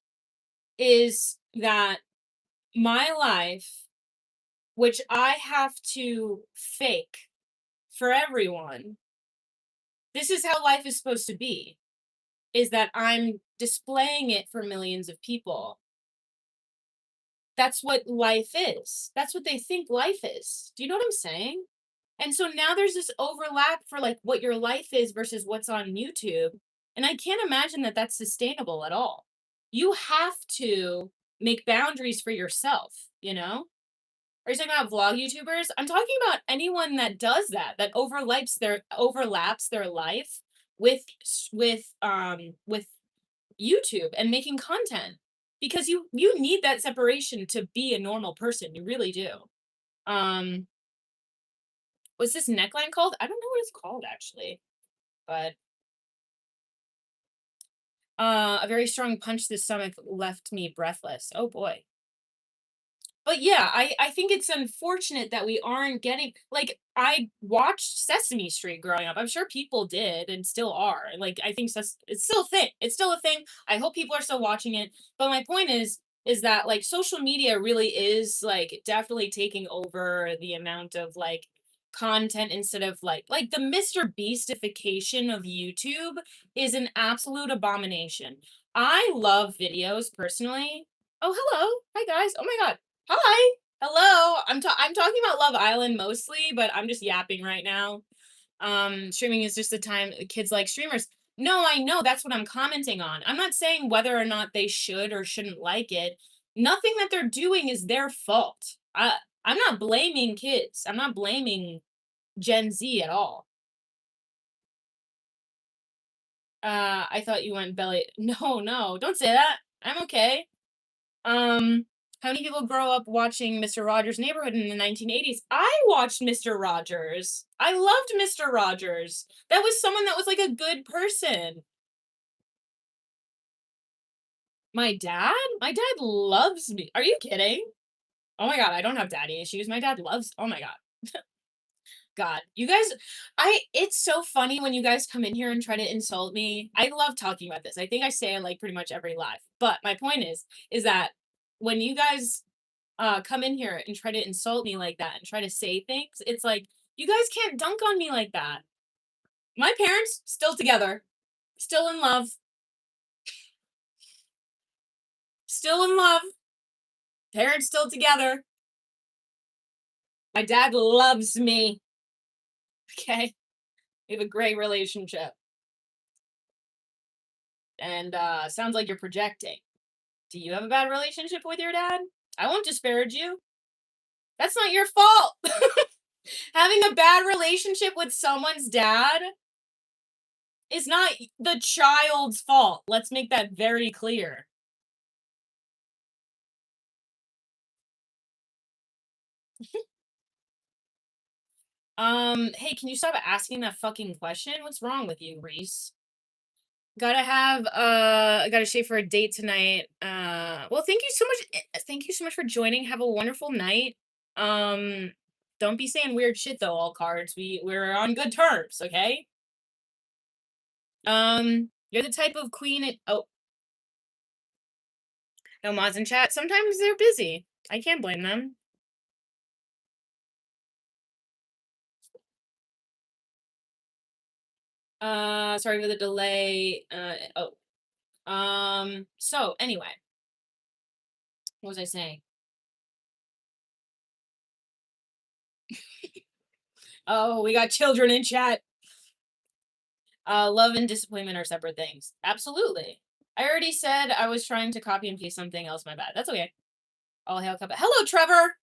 S1: is that my life, which I have to fake for everyone, this is how life is supposed to be, is that I'm displaying it for millions of people. That's what life is. That's what they think life is. Do you know what I'm saying? And so now there's this overlap for like what your life is versus what's on YouTube. And I can't imagine that that's sustainable at all. You have to make boundaries for yourself, you know? Are you talking about vlog YouTubers? I'm talking about anyone that does that, that overlaps their life with with YouTube and making content, because you need that separation to be a normal person. You really do. Um, what's this neckline called? I don't know what it's called actually, but a very strong punch to the stomach left me breathless. Oh boy. But yeah, I think it's unfortunate that we aren't getting, like, I watched Sesame Street growing up. I'm sure people did and still are. Like, I think it's still a thing. It's still a thing. I hope people are still watching it. But my point is that like social media really is like definitely taking over the amount of like content, instead of like the Mr. Beastification of YouTube is an absolute abomination. I love videos personally. Oh, hello. Hi guys. Oh my god. Hi. Hello. I'm talking about Love Island mostly, but I'm just yapping right now. Streaming is just the time kids like streamers. No, I know, that's what I'm commenting on. I'm not saying whether or not they should or shouldn't like it. Nothing that they're doing is their fault. I'm not blaming kids. I'm not blaming Gen Z at all. I thought you went belly. No, no, don't say that. I'm okay. Um, how many people grow up watching Mr. Rogers' Neighborhood in the 1980s? I watched Mr. Rogers. I loved Mr. Rogers. That was someone that was like a good person. My dad? My dad loves me. Are you kidding? Oh my god, I don't have daddy issues. My dad loves. Oh my god. God, you guys, it's so funny when you guys come in here and try to insult me. I love talking about this. I think I say it like pretty much every live. But my point is that when you guys come in here and try to insult me like that and try to say things, it's like you guys can't dunk on me like that. My parents still together, still in love, still in love. Parents still together. My dad loves me. Okay, we have a great relationship. And sounds like you're projecting. Do you have a bad relationship with your dad? I won't disparage you. That's not your fault. Having a bad relationship with someone's dad is not the child's fault. Let's make that very clear. Hey, can you stop asking that fucking question? What's wrong with you, Reese? Gotta shave for a date tonight. Well, thank you so much. Thank you so much for joining. Have a wonderful night. Um, don't be saying weird shit though, all cards. We're on good terms, okay? You're the type of queen oh, no mods in chat. Sometimes they're busy. I can't blame them. Sorry for the delay. So anyway, what was I saying? Oh, we got children in chat. Love and disappointment are separate things. Absolutely. I already said I was trying to copy and paste something else. My bad. That's okay. All hail Cuphead. Hello, Trevor.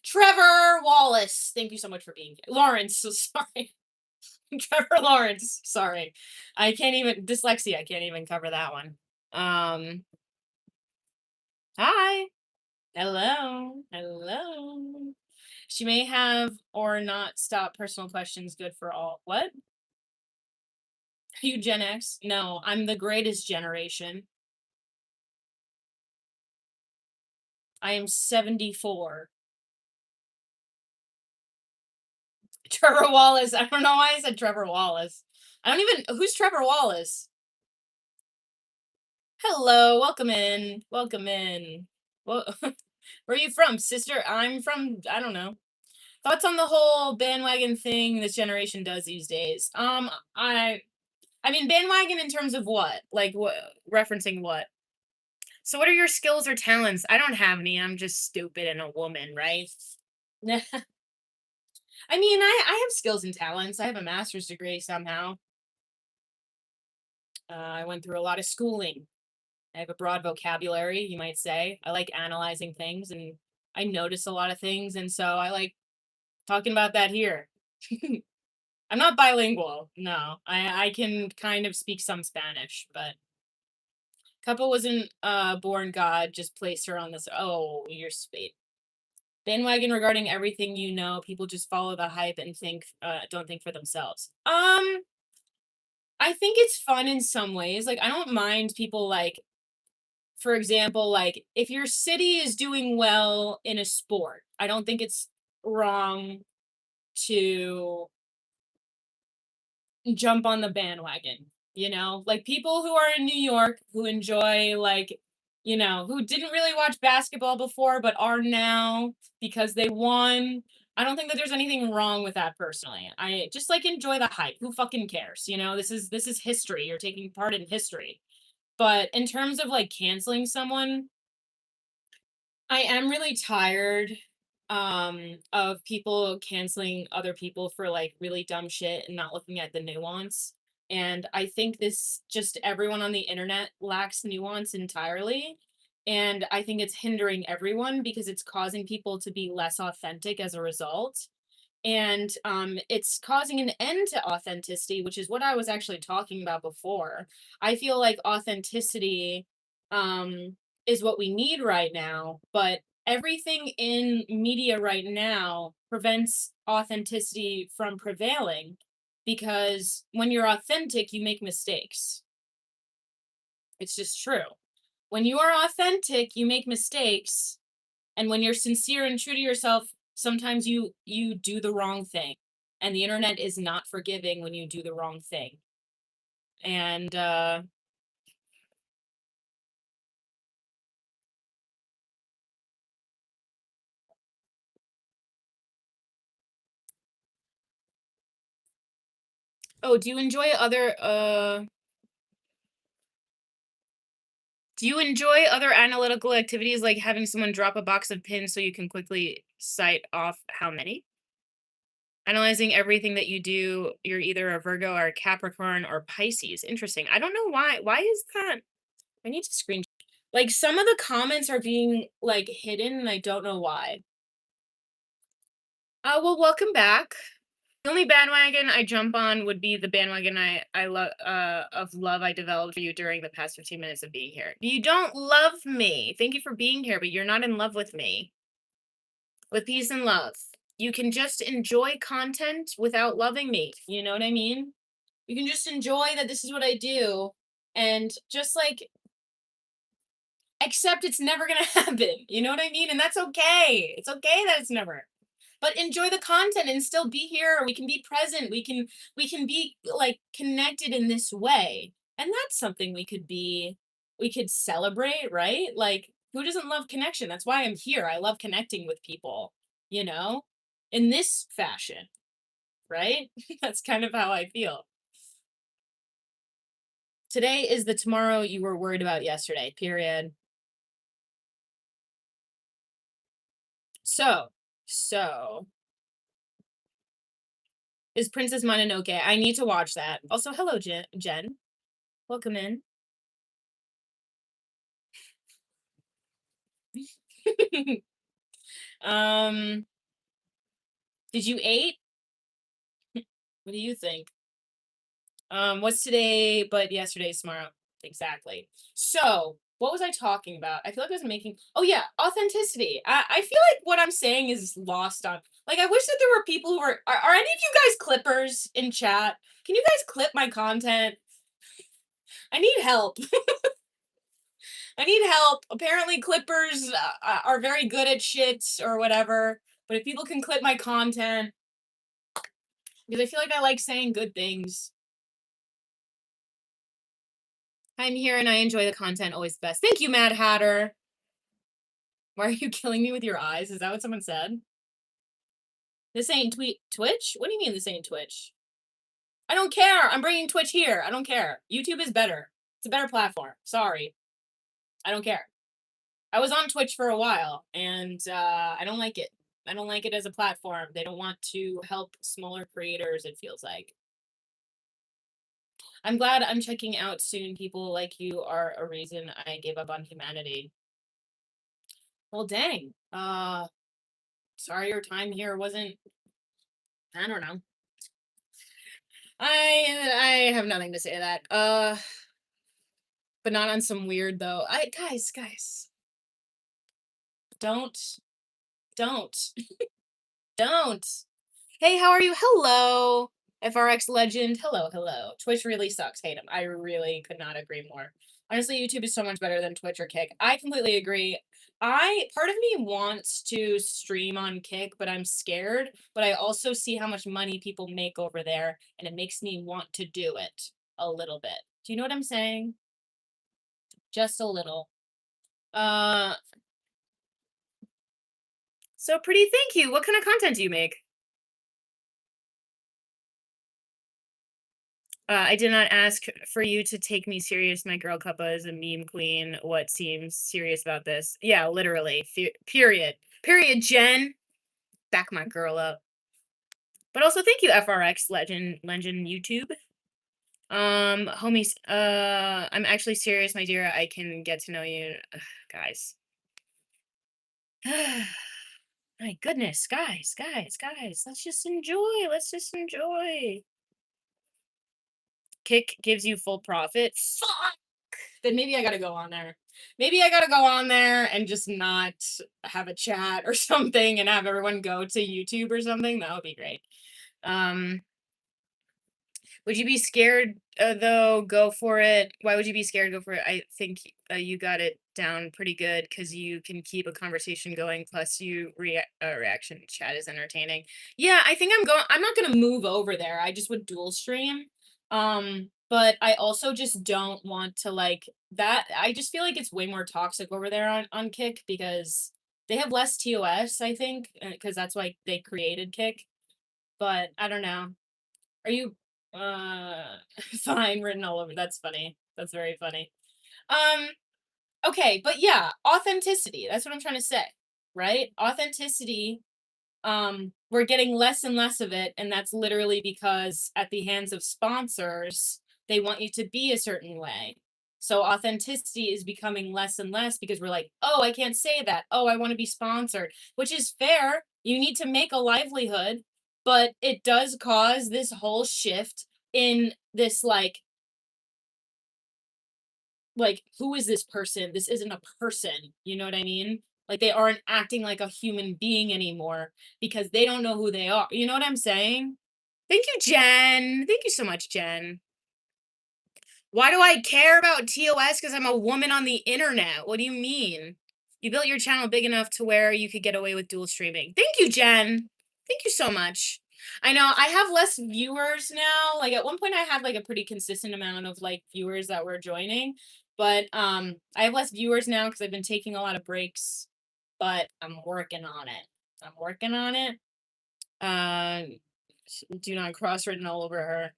S1: Trevor Wallace. Thank you so much for being here. Lawrence. So sorry. Trevor Lawrence. Sorry. I can't even dyslexia. I can't even cover that one. Hi. Hello. Hello. She may have or not stop personal questions good for all. What? Are you Gen X? No, I'm the greatest generation. I am 74. Trevor Wallace. I don't know why I said Trevor Wallace. I don't even. Who's Trevor Wallace? Hello, welcome in. Welcome in. Well, where are you from, sister? I'm from. I don't know. Thoughts on the whole bandwagon thing this generation does these days? I mean, bandwagon in terms of what? Like what? Referencing what? So, what are your skills or talents? I don't have any. I'm just stupid and a woman, right? I mean, I have skills and talents. I have a master's degree somehow. I went through a lot of schooling. I have a broad vocabulary, you might say. I like analyzing things and I notice a lot of things. And so I like talking about that here. I'm not bilingual. No, I can kind of speak some Spanish, but Cuppa wasn't born God, just placed her on this. Oh, you're sweet. Bandwagon regarding everything you know, people just follow the hype and don't think for themselves. I think it's fun in some ways. Like I don't mind people like, for example, like if your city is doing well in a sport, I don't think it's wrong to jump on the bandwagon, you know? Like people who are in New York who enjoy like, you know, who didn't really watch basketball before but are now because they won. I don't think that there's anything wrong with that personally. I just like enjoy the hype. Who fucking cares? You know, this is history. You're taking part in history. But in terms of like canceling someone, I am really tired of people canceling other people for like really dumb shit and not looking at the nuance. And I think this just everyone on the internet lacks nuance entirely. And I think it's hindering everyone because it's causing people to be less authentic as a result. And it's causing an end to authenticity, which is what I was actually talking about before. I feel like authenticity is what we need right now, but everything in media right now prevents authenticity from prevailing because when you're authentic, you make mistakes. It's just true. When you are authentic, you make mistakes, and when you're sincere and true to yourself, sometimes you do the wrong thing. and the internet is not forgiving when you do the wrong thing. And oh, do you enjoy other analytical activities like having someone drop a box of pins so you can quickly cite off how many? Analyzing everything that you do, you're either a Virgo or a Capricorn or Pisces. Interesting. I don't know why. Why is that? I need to screen. Like some of the comments are being like hidden and I don't know why. Well, welcome back. The only bandwagon I jump on would be the bandwagon I love of love I developed for you during the past 15 minutes of being here. You don't love me. Thank you for being here, but you're not in love with me. With peace and love. You can just enjoy content without loving me. You know what I mean? You can just enjoy that this is what I do and just like accept it's never gonna happen. You know what I mean? And that's okay. It's okay that it's never. But enjoy the content and still be here. We can be present. We can be like connected in this way. And that's something we could celebrate, right? Like who doesn't love connection? That's why I'm here. I love connecting with people, you know, in this fashion, right? That's kind of how I feel. Today is the tomorrow you were worried about yesterday, period. So is Princess Mononoke. I need to watch that. Also, hello, Jen. Welcome in. um, did you eat? What do you think? What's today but yesterday's tomorrow? Exactly. So, what was I talking about? I feel like I was making. Oh yeah, authenticity. I feel like what I'm saying is lost on. Like, I wish that there were people who are any of you guys clippers in chat? Can you guys clip my content? I need help. I need help. Apparently, clippers are very good at shit or whatever. But if people can clip my content, because I feel like I like saying good things. I'm here and I enjoy the content always best. Thank you, Mad Hatter. Why are you killing me with your eyes? Is that what someone said? This ain't Twitch? What do you mean this ain't Twitch? I don't care. I'm bringing Twitch here. I don't care. YouTube is better. It's a better platform. Sorry. I don't care. I was on Twitch for a while and I don't like it. I don't like it as a platform. They don't want to help smaller creators, it feels like. I'm glad I'm checking out soon. People like you are a reason I gave up on humanity. Well, dang. Sorry your time here wasn't. I don't know. I have nothing to say to that. But not on some weird though. Guys. Don't. Don't. Don't. Hey, how are you? Hello. FRX Legend. Hello. Twitch really sucks. Hate him. I really could not agree more. Honestly, YouTube is so much better than Twitch or Kick. I completely agree. Part of me wants to stream on Kick, but I'm scared. But I also see how much money people make over there, and it makes me want to do it a little bit. Do you know what I'm saying? Just a little. So pretty, thank you. What kind of content do you make? I did not ask for you to take me serious. My girl Cuppa is a meme queen. What seems serious about this? Yeah, literally. Period. Period, Jen. Back my girl up. But also thank you, FRX Legend YouTube. Homies, I'm actually serious, my dear. I can get to know you. Ugh, guys. My goodness, guys. Let's just enjoy. Kick gives you full profit. Fuck. Then maybe I gotta go on there. Maybe I gotta go on there and just not have a chat or something and have everyone go to YouTube or something. That would be great. Would you be scared, though? Go for it. Why would you be scared? Go for it. I think you got it down pretty good because you can keep a conversation going. Plus, reaction chat is entertaining. Yeah, I think I'm going. I'm not gonna move over there. I just would dual stream. But I also just don't want to like that. I just feel like it's way more toxic over there on Kick because they have less TOS. I think because that's why they created Kick. But I don't know. Are you uh fine written all over? That's funny. That's very funny. Um okay, but yeah, authenticity. That's what I'm trying to say, right? Authenticity, we're getting less and less of it, and that's literally because at the hands of sponsors, they want you to be a certain way. So authenticity is becoming less and less because we're like, "Oh, I can't say that. Oh, I want to be sponsored," which is fair. You need to make a livelihood, but it does cause this whole shift in this like who is this person? This isn't a person, you know what I mean? Like they aren't acting like a human being anymore because they don't know who they are. You know what I'm saying? Thank you, Jen. Thank you so much, Jen. Why do I care about TOS? Because I'm a woman on the internet. What do you mean? You built your channel big enough to where you could get away with dual streaming. Thank you, Jen. Thank you so much. I know I have less viewers now. Like at one point I had like a pretty consistent amount of like viewers that were joining, but I have less viewers now because I've been taking a lot of breaks, but I'm working on it. I'm working on it. Do not cross written all over her.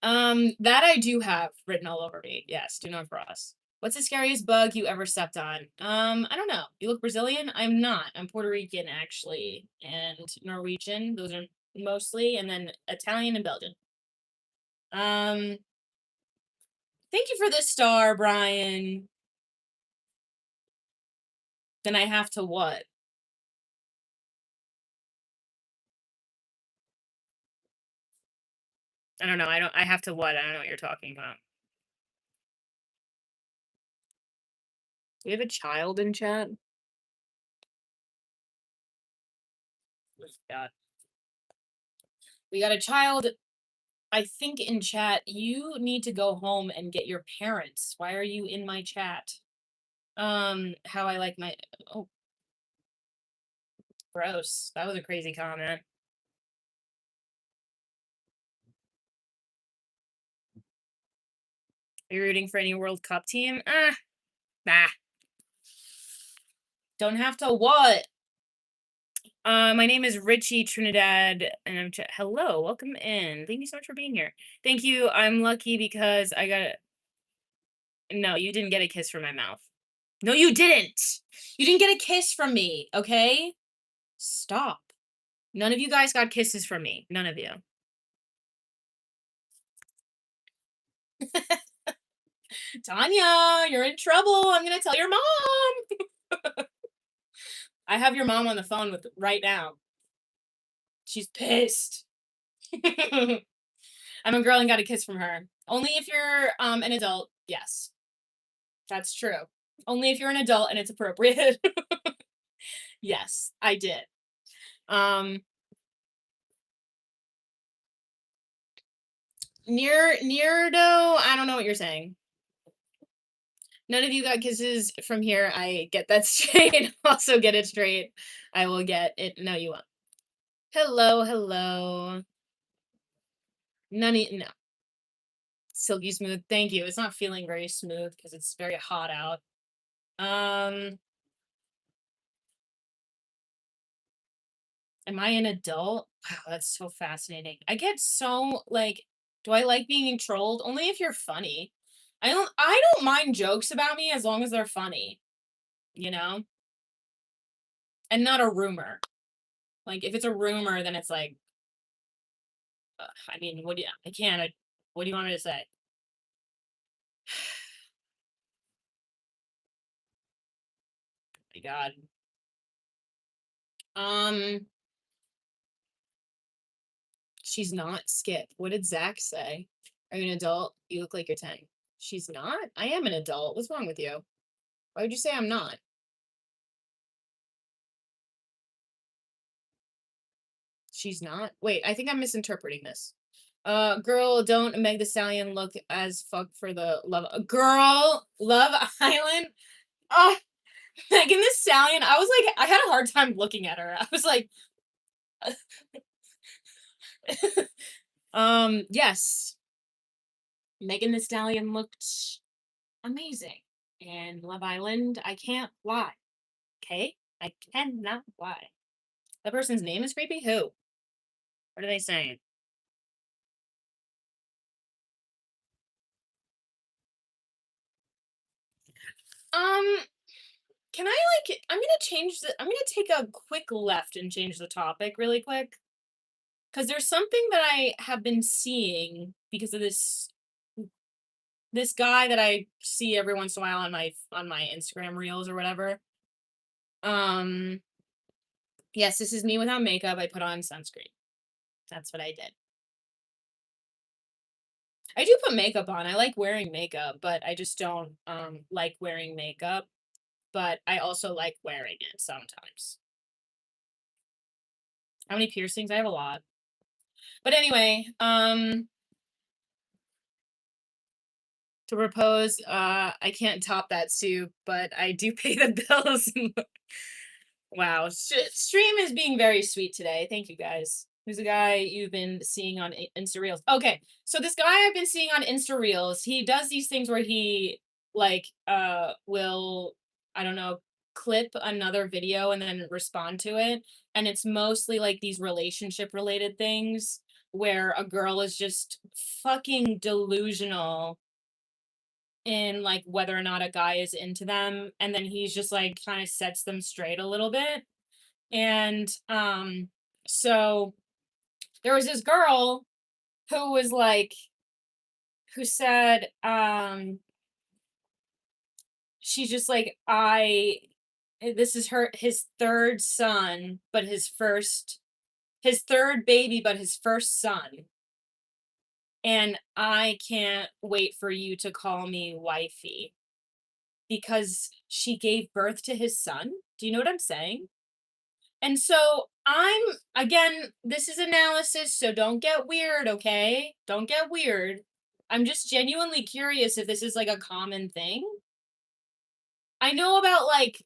S1: That I do have written all over me. Yes, do not cross. What's the scariest bug you ever stepped on? I don't know. You look Brazilian? I'm not. I'm Puerto Rican actually, and Norwegian. Those are mostly, and then Italian and Belgian. Thank you for the star, Brian. Then I have to what? I don't know. I have to what? I don't know what you're talking about. We have a child in chat. God. We got a child. I think in chat, you need to go home and get your parents. Why are you in my chat? How I like my oh gross. That was a crazy comment. Are you rooting for any World Cup team? Nah. Don't have to what? My name is Richie Trinidad, and I'm hello, welcome in. Thank you so much for being here. Thank you. I'm lucky because I got it. No, you didn't get a kiss from my mouth. No, you didn't. You didn't get a kiss from me, okay? Stop. None of you guys got kisses from me. None of you. Tanya, you're in trouble. I'm gonna tell your mom. I have your mom on the phone with right now. She's pissed. I'm a girl and got a kiss from her. Only if you're an adult. Yes. That's true. Only if you're an adult and it's appropriate. Yes, I did. Neardo, I don't know what you're saying. None of you got kisses from here. I get that straight. Also get it straight. I will get it. No, you won't. Hello, hello. No. Silky smooth. Thank you. It's not feeling very smooth because it's very hot out. Am I an adult? Wow, that's so fascinating. I get so like, do I like being trolled? Only if you're funny. I don't mind jokes about me as long as they're funny, you know? And not a rumor. Like if it's a rumor, then it's like I mean, what do you I can't what do you want me to say? My God. Um, she's not Skip. What did Zach say? Are you an adult? You look like you're 10. She's not? I am an adult. What's wrong with you? Why would you say I'm not? She's not? Wait, I think I'm misinterpreting this. Girl, don't Meg the Stallion look as fuck for the girl, Love Island? Oh, Megan the Stallion, I was like, I had a hard time looking at her. I was like, yes, Megan the Stallion looked amazing. And Love Island, I can't lie. Okay? I cannot lie. That person's name is creepy? Who? What are they saying? Um, can I like I'm gonna take a quick left and change the topic really quick. Because there's something that I have been seeing because of this guy that I see every once in a while on my Instagram reels or whatever. Um, yes, this is me without makeup. I put on sunscreen. That's what I did. I do put makeup on. I like wearing makeup, but I just don't like wearing makeup, but I also like wearing it sometimes. How many piercings? I have a lot. But anyway, to propose, I can't top that soup, but I do pay the bills. Wow, stream is being very sweet today. Thank you guys. Who's the guy you've been seeing on Insta Reels? Okay, so this guy I've been seeing on Insta Reels, he does these things where he like will, I don't know, clip another video and then respond to it, and it's mostly like these relationship related things where a girl is just fucking delusional in like whether or not a guy is into them, and then he's just like kind of sets them straight a little bit. And so there was this girl who was like, who said she's just like, this is his third son, but his third baby, but his first son, and I can't wait for you to call me wifey because she gave birth to his son. Do you know what I'm saying? And so I'm, again, this is analysis, so don't get weird, okay? Don't get weird. I'm just genuinely curious if this is like a common thing. I know about like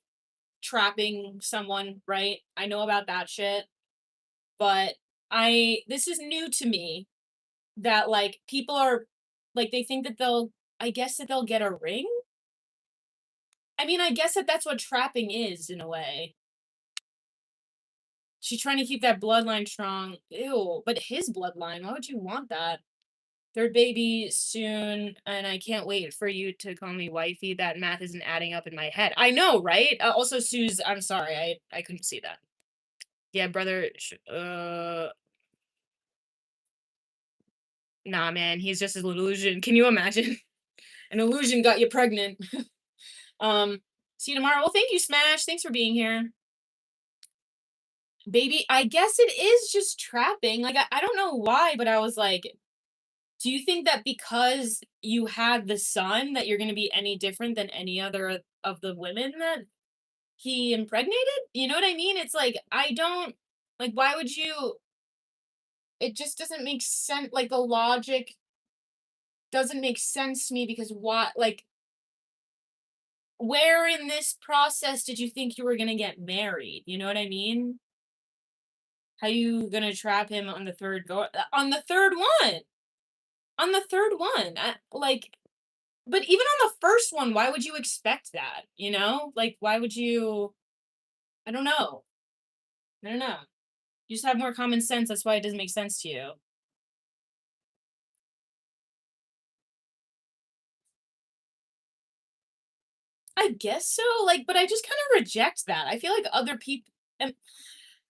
S1: trapping someone, right? I know about that shit, but this is new to me that like people are like they think that I guess that they'll get a ring. I mean, I guess that that's what trapping is in a way. She's trying to keep that bloodline strong. Ew, but his bloodline, why would you want that? Third baby soon, and I can't wait for you to call me wifey. That math isn't adding up in my head. I know, right? Also, Suze, I'm sorry, I couldn't see that. Yeah, brother. Nah, man, he's just an illusion. Can you imagine? An illusion got you pregnant. See you tomorrow. Well, thank you, Smash. Thanks for being here. Baby, I guess it is just trapping. Like, I don't know why, but I was like, do you think that because you had the son that you're gonna be any different than any other of the women that he impregnated? You know what I mean? It's like, I don't like, why would you it just doesn't make sense, like, the logic doesn't make sense to me because why like, where in this process did you think you were gonna get married? You know what I mean? How you gonna trap him on the 3rd go on the 3rd one? On the 3rd one, like, but even on the first one, why would you expect that, you know? Like, why would you I don't know. I don't know. You just have more common sense, that's why it doesn't make sense to you. I guess so, like, but I just kinda reject that. I feel like other people and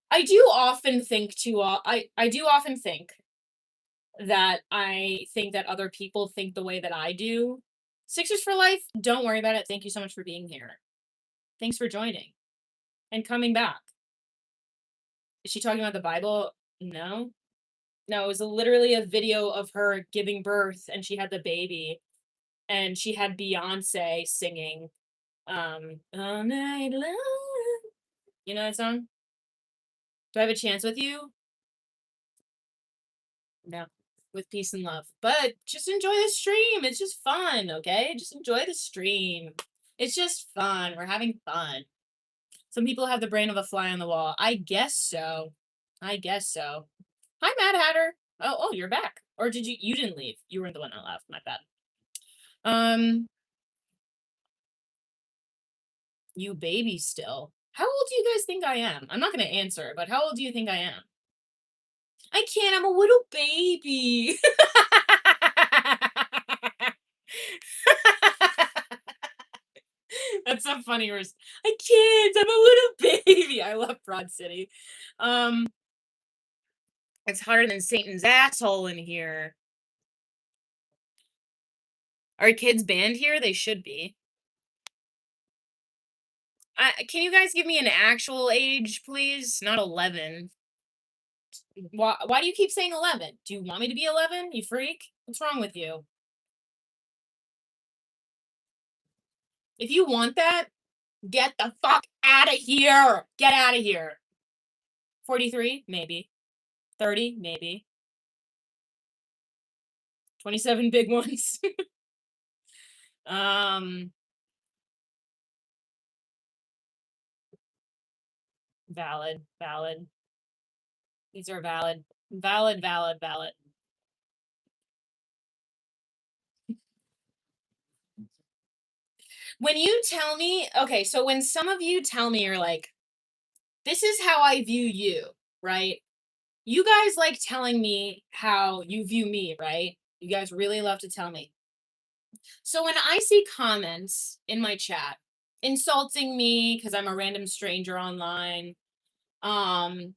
S1: I do often think too, I do often think that I think that other people think the way that I do. Sixers for life, don't worry about it. Thank you so much for being here. Thanks for joining and coming back. Is she talking about the Bible? No. No, it was literally a video of her giving birth and she had the baby and she had Beyonce singing All Night Long. You know that song? Do I have a chance with you? Yeah. With peace and love. But just enjoy the stream. It's just fun, okay? Just enjoy the stream. It's just fun. We're having fun. Some people have the brain of a fly on the wall. I guess so. I guess so. Hi, Mad Hatter. Oh, you're back. Or did you didn't leave. You weren't the one that left. My bad. You baby still. How old do you guys think I am? I'm not gonna answer, but how old do you think I am? I can't, I'm a little baby. That's so funny. I can't, I'm a little baby. I love Broad City. Um, it's hotter than Satan's asshole in here. Are kids banned here? They should be. Can you guys give me an actual age, please? Not 11. Why do you keep saying 11? Do you want me to be 11? You freak? What's wrong with you? If you want that, get the fuck out of here. Get out of here. 43? Maybe. 30? Maybe. 27 big ones. Valid. Valid. These are valid. Valid, valid, valid. When you tell me, okay, so when some of you tell me, you're like, this is how I view you, right? You guys like telling me how you view me, right? You guys really love to tell me. So when I see comments in my chat insulting me because I'm a random stranger online, um,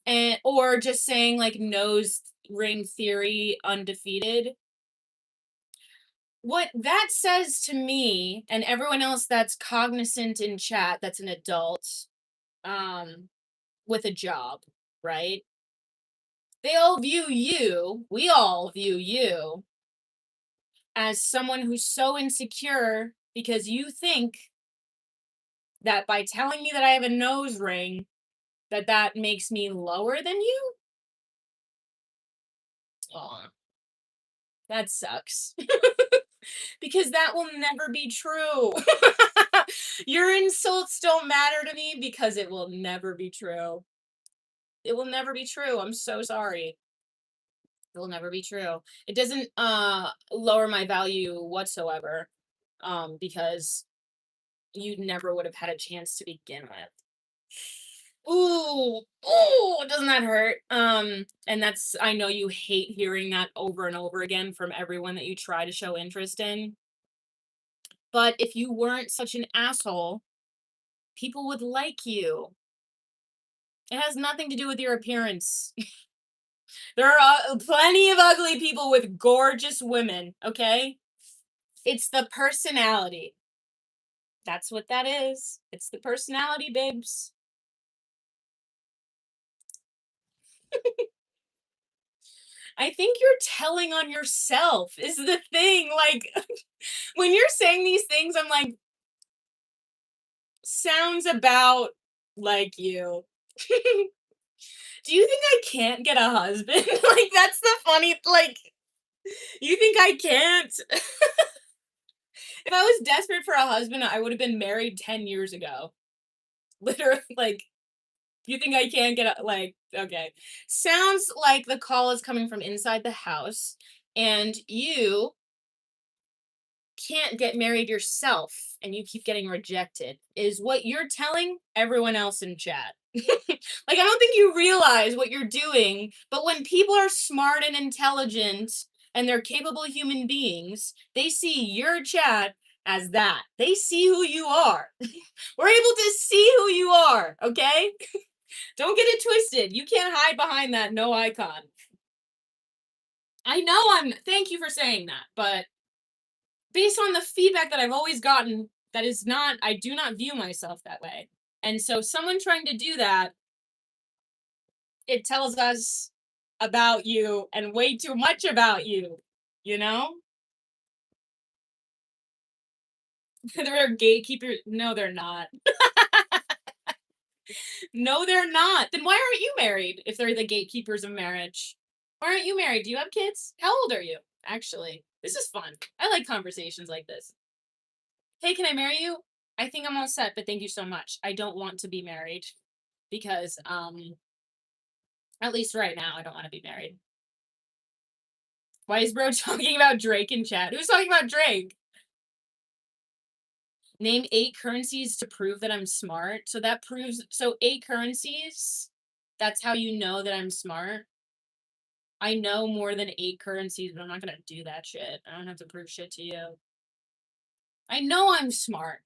S1: and or just saying like nose ring theory undefeated, what that says to me and everyone else that's cognizant in chat that's an adult, um, with a job, right? We all view you as someone who's so insecure because you think that by telling me that I have a nose ring, that makes me lower than you? Oh, that sucks. Because that will never be true. Your insults don't matter to me because it will never be true. It will never be true. I'm so sorry. It will never be true. It doesn't lower my value whatsoever. Because you never would have had a chance to begin with. Ooh, doesn't that hurt? And that's, I know you hate hearing that over and over again from everyone that you try to show interest in. But if you weren't such an asshole, people would like you. It has nothing to do with your appearance. There are plenty of ugly people with gorgeous women, okay? It's the personality. That's what that is. It's the personality, babes. I think you're telling on yourself is the thing. Like, when you're saying these things, I'm like, sounds about like you. Do you think I can't get a husband? Like, that's the funny, like, you think I can't? If I was desperate for a husband, I would have been married 10 years ago. Literally, like, you think I can't get a, like, okay. Sounds like the call is coming from inside the house, and you can't get married yourself and you keep getting rejected, is what you're telling everyone else in chat. Like, I don't think you realize what you're doing, but when people are smart and intelligent and they're capable human beings, they see your chat as that. They see who you are. We're able to see who you are, okay? Don't get it twisted. You can't hide behind that no icon. I know thank you for saying that, but based on the feedback that I've always gotten, that is not, I do not view myself that way. And so someone trying to do that, it tells us about you and way too much about you, you know? They're gatekeepers. No, they're not. No, they're not. Then why aren't you married if they're the gatekeepers of marriage? Why aren't you married? Do you have kids? How old are you? Actually, this is fun. I like conversations like this. Hey, can I marry you? I think I'm all set, but thank you so much. I don't want to be married because, at least right now, I don't want to be married. Why is bro talking about Drake in chat? Who's talking about Drake? Name 8 currencies to prove that I'm smart. So that proves, so 8 currencies, that's how you know that I'm smart. I know more than 8 currencies, but I'm not gonna do that shit. I don't have to prove shit to you. I know I'm smart.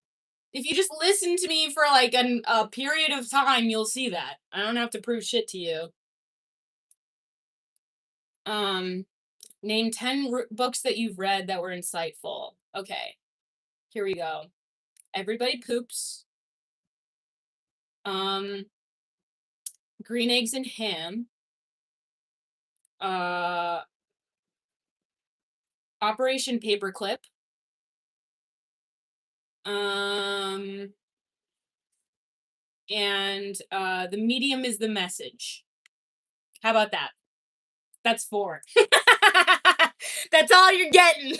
S1: If you just listen to me for like a period of time, you'll see that. I don't have to prove shit to you. Um, name 10 books that you've read that were insightful. Okay, here we go. Everybody Poops. Um, Green Eggs and Ham. Uh, Operation Paperclip. Um, and The Medium is the Message. How about that? That's 4. That's all you're getting.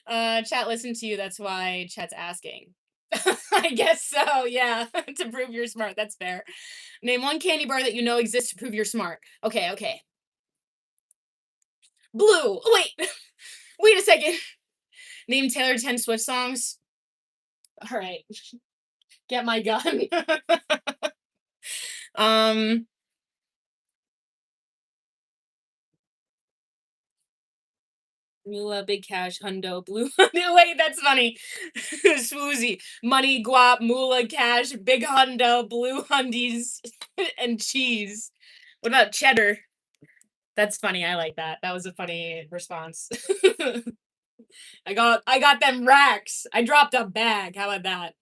S1: Chat listened to you. That's why chat's asking. I guess so. Yeah, to prove you're smart. That's fair. Name 1 candy bar that you know exists to prove you're smart. Okay, okay. Blue. Wait, wait a second. Name Taylor 10 Swift songs. All right, get my gun. um, Mula, Big Cash, Hundo, Blue. Wait, that's funny. Swoozy, Money, Guap, Mula, Cash, Big Hundo, Blue Hundies, and Cheese. What about Cheddar? That's funny. I like that. That was a funny response. I got them racks. I dropped a bag. How about that?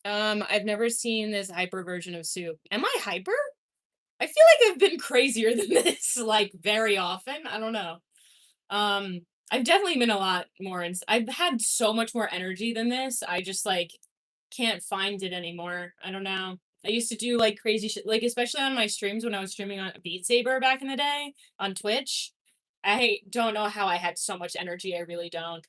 S1: I've never seen this hyper version of Soup. Am I hyper? I feel like I've been crazier than this, like very often. I don't know. Um, I've definitely been a lot more. I've had so much more energy than this. I just like can't find it anymore. I don't know. I used to do like crazy shit, like especially on my streams when I was streaming on Beat Saber back in the day on Twitch. I don't know how I had so much energy. I really don't.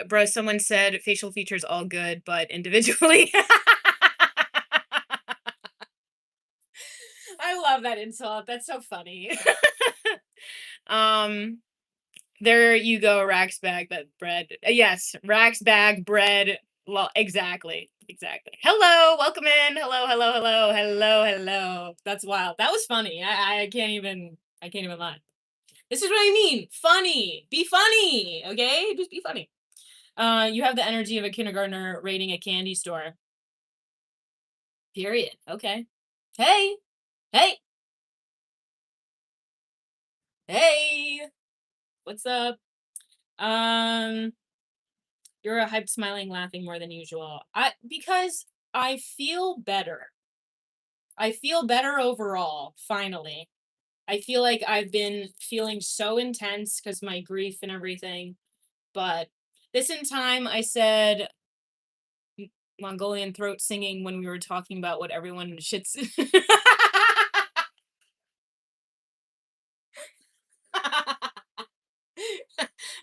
S1: Bro, someone said facial features all good, but individually. I love that insult. That's so funny. um, there you go, Rax bag that bread. Yes, Rax bag bread. Exactly, exactly. Hello, welcome in. Hello, hello, hello, hello, hello. That's wild. That was funny. I can't even. I can't even lie. This is what I mean. Funny. Be funny. Okay, just be funny. You have the energy of a kindergartner raiding a candy store. Period. Okay. Hey, hey, hey. What's up? Um, you're a hyped, smiling, laughing more than usual. Because I feel better. I feel better overall. Finally, I feel like I've been feeling so intense because my grief and everything. But this in time, I said Mongolian throat singing when we were talking about what everyone shits.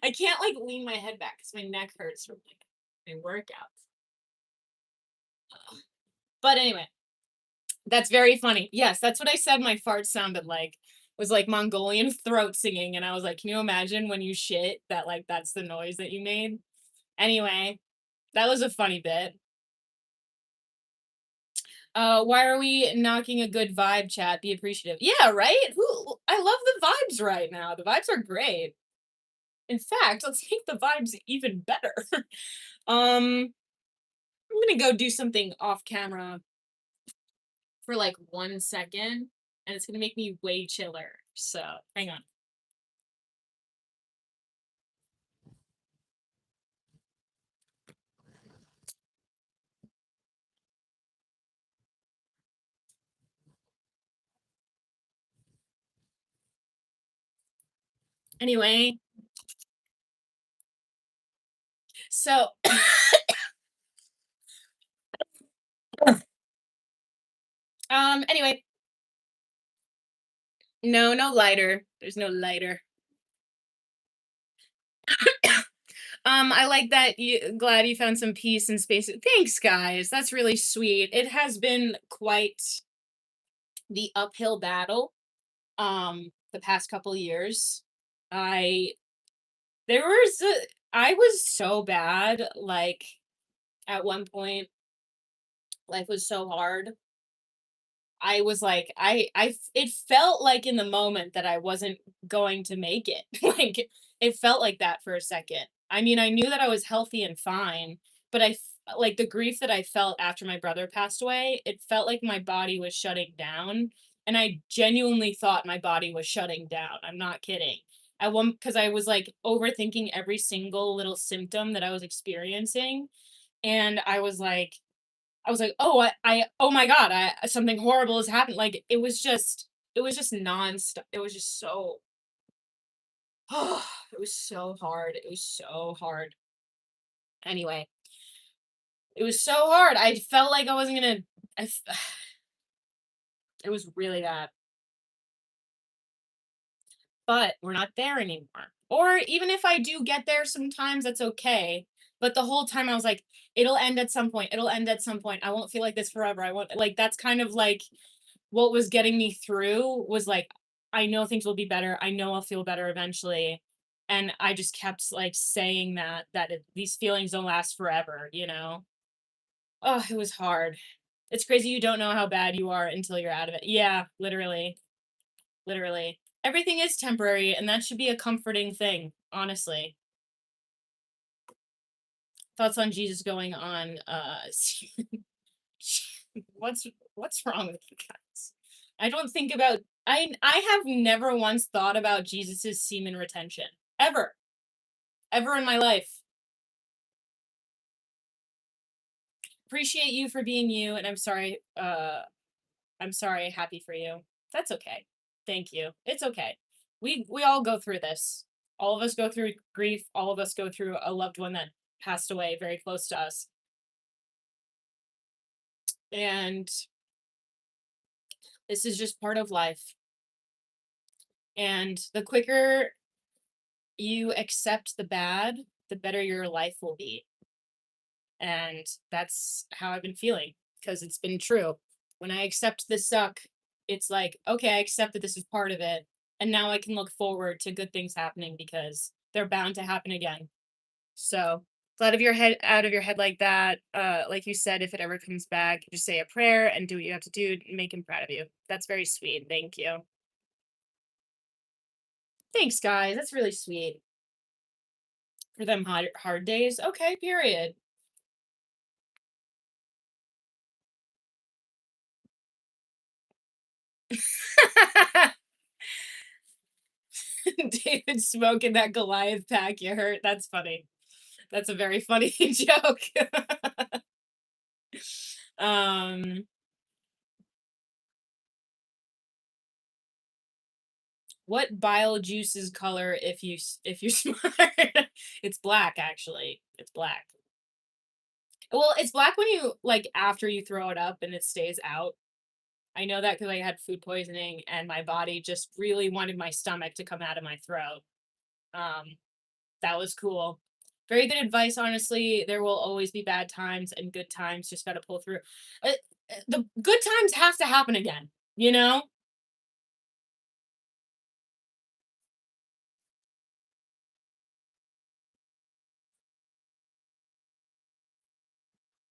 S1: I can't like lean my head back because my neck hurts from like my workouts. But anyway, that's very funny. Yes, that's what I said my fart sounded like. Was like Mongolian throat singing, and I was like, can you imagine when you shit that like that's the noise that you made? Anyway, that was a funny bit. Why are we knocking a good vibe chat? Be appreciative. Yeah, right? I love the vibes right now. The vibes are great. In fact, let's make the vibes even better. I'm gonna go do something off camera for like 1 second, and it's gonna make me way chiller. So hang on. Anyway, so Anyway, no, no lighter. There's no lighter. I like that you glad you found some peace and space. Thanks, guys. That's really sweet. It has been quite the uphill battle the past couple years. I there was I was so bad like at one point life was so hard. I was like it felt like in the moment that I wasn't going to make it. Like it felt like that for a second. I mean, I knew that I was healthy and fine, but like the grief that I felt after my brother passed away, it felt like my body was shutting down, and I genuinely thought my body was shutting down. I'm not kidding. At one because I was like overthinking every single little symptom that I was experiencing, and I was like, "Oh, oh my god, something horrible has happened." Like it was just nonstop. It was just so it was so hard. It was so hard. Anyway, it was so hard. I felt like I wasn't gonna. I, f- it was really bad. But we're not there anymore. Or even if I do get there sometimes, that's okay. But the whole time I was like, it'll end at some point. It'll end at some point. I won't feel like this forever. I won't like that's kind of like what was getting me through was like, I know things will be better. I know I'll feel better eventually. And I just kept like saying these feelings don't last forever, you know? Oh, it was hard. It's crazy you don't know how bad you are until you're out of it. Yeah, literally. Literally. Everything is temporary, and that should be a comforting thing, honestly. Thoughts on Jesus going on what's what's wrong with you guys? I don't think about I have never once thought about Jesus's semen retention. Ever. Ever in my life. Appreciate you for being you, and I'm sorry, happy for you. That's okay. Thank you. It's okay. We all go through this. All of us go through grief. All of us go through a loved one that passed away very close to us. And this is just part of life. And the quicker you accept the bad, the better your life will be. And that's how I've been feeling because it's been true. When I accept the suck, it's like, okay, I accept that this is part of it. And now I can look forward to good things happening because they're bound to happen again. So glad of your head out of your head like that. Like you said, if it ever comes back, just say a prayer and do what you have to do to make him proud of you. That's very sweet. Thank you. Thanks, guys. That's really sweet. For them hard days. Okay, period. David smoking that Goliath pack you hurt. That's funny. That's a very funny joke. um, what bile juices color if you're smart? It's black actually. It's black. Well, it's black when you like after you throw it up and it stays out. I know that because I had food poisoning and my body just really wanted my stomach to come out of my throat. Um, that was cool. Very good advice, honestly. There will always be bad times and good times. Just got to pull through. The good times have to happen again. You know,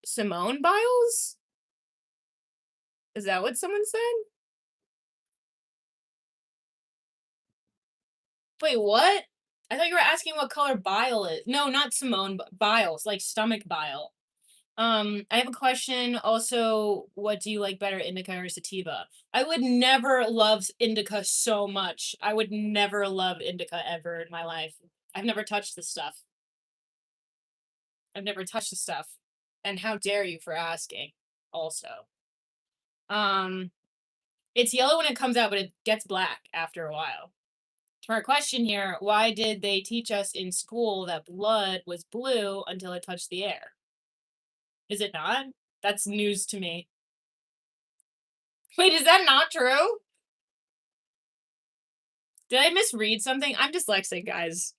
S1: Simone Biles. Is that what someone said? Wait, what? I thought you were asking what color bile is. No, not Simone, but biles, like stomach bile. I have a question. Also, what do you like better, indica or sativa? I would never love indica so much. I would never love indica ever in my life. I've never touched this stuff. I've never touched the stuff. And how dare you for asking, also. Um, it's yellow when it comes out, but it gets black after a while. To our question here, why did they teach us in school that blood was blue until it touched the air? Is it not? That's news to me. Wait, is that not true? Did I misread something? I'm dyslexic, guys.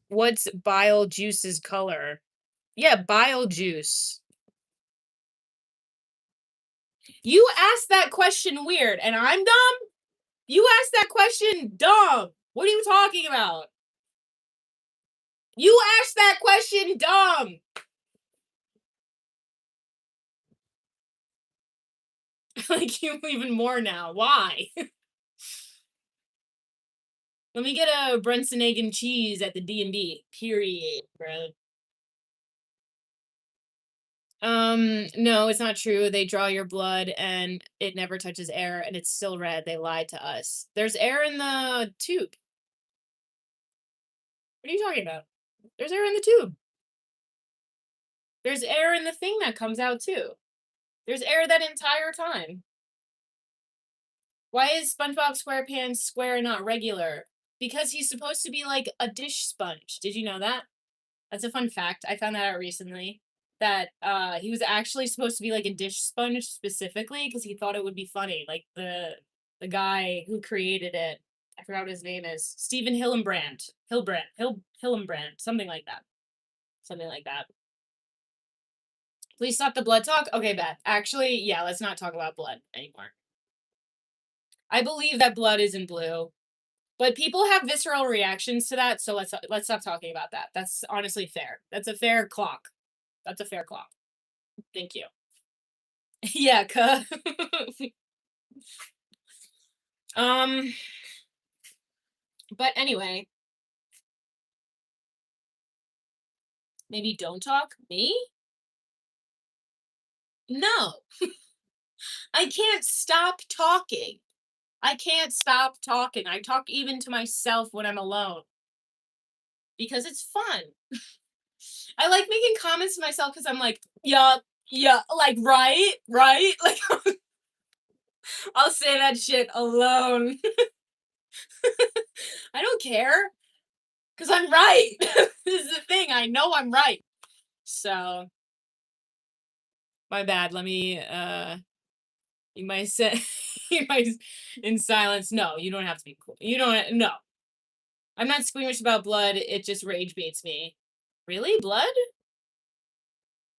S1: What's bile juice's color? Yeah, bile juice. You asked that question weird, and I'm dumb? You asked that question dumb. What are you talking about? You asked that question dumb. Like you even more now. Why? Let me get a Brunson egg and cheese at the D&D. Period, bro. No, it's not true. They draw your blood and it never touches air and it's still red. They lied to us. There's air in the tube. What are you talking about? There's air in the tube. There's air in the thing that comes out too. There's air that entire time. Why is SpongeBob SquarePants square and not regular? Because he's supposed to be like a dish sponge. Did you know that? That's a fun fact. I found that out recently. That he was actually supposed to be like a dish sponge specifically because he thought it would be funny. Like the guy who created it, I forgot what his name is. Stephen Hillenbrand, something like that. Something like that. Please stop the blood talk. Okay, bad. Actually, yeah, let's not talk about blood anymore. I believe that blood isn't blue. But people have visceral reactions to that, so let's stop talking about that. That's honestly fair. That's a fair clock. That's a fair clock. Thank you. Yeah, um, but anyway, maybe don't talk. Me? No. I can't stop talking. I can't stop talking. I talk even to myself when I'm alone because it's fun. I like making comments to myself because I'm like, yeah, yeah, like right, right. Like I'll say that shit alone. I don't care because I'm right. This is the thing. I know I'm right. So my bad. Let me you might say you might in silence. No, you don't have to be cool. You don't no. I'm not squeamish about blood. It just rage baits me. Really? Blood?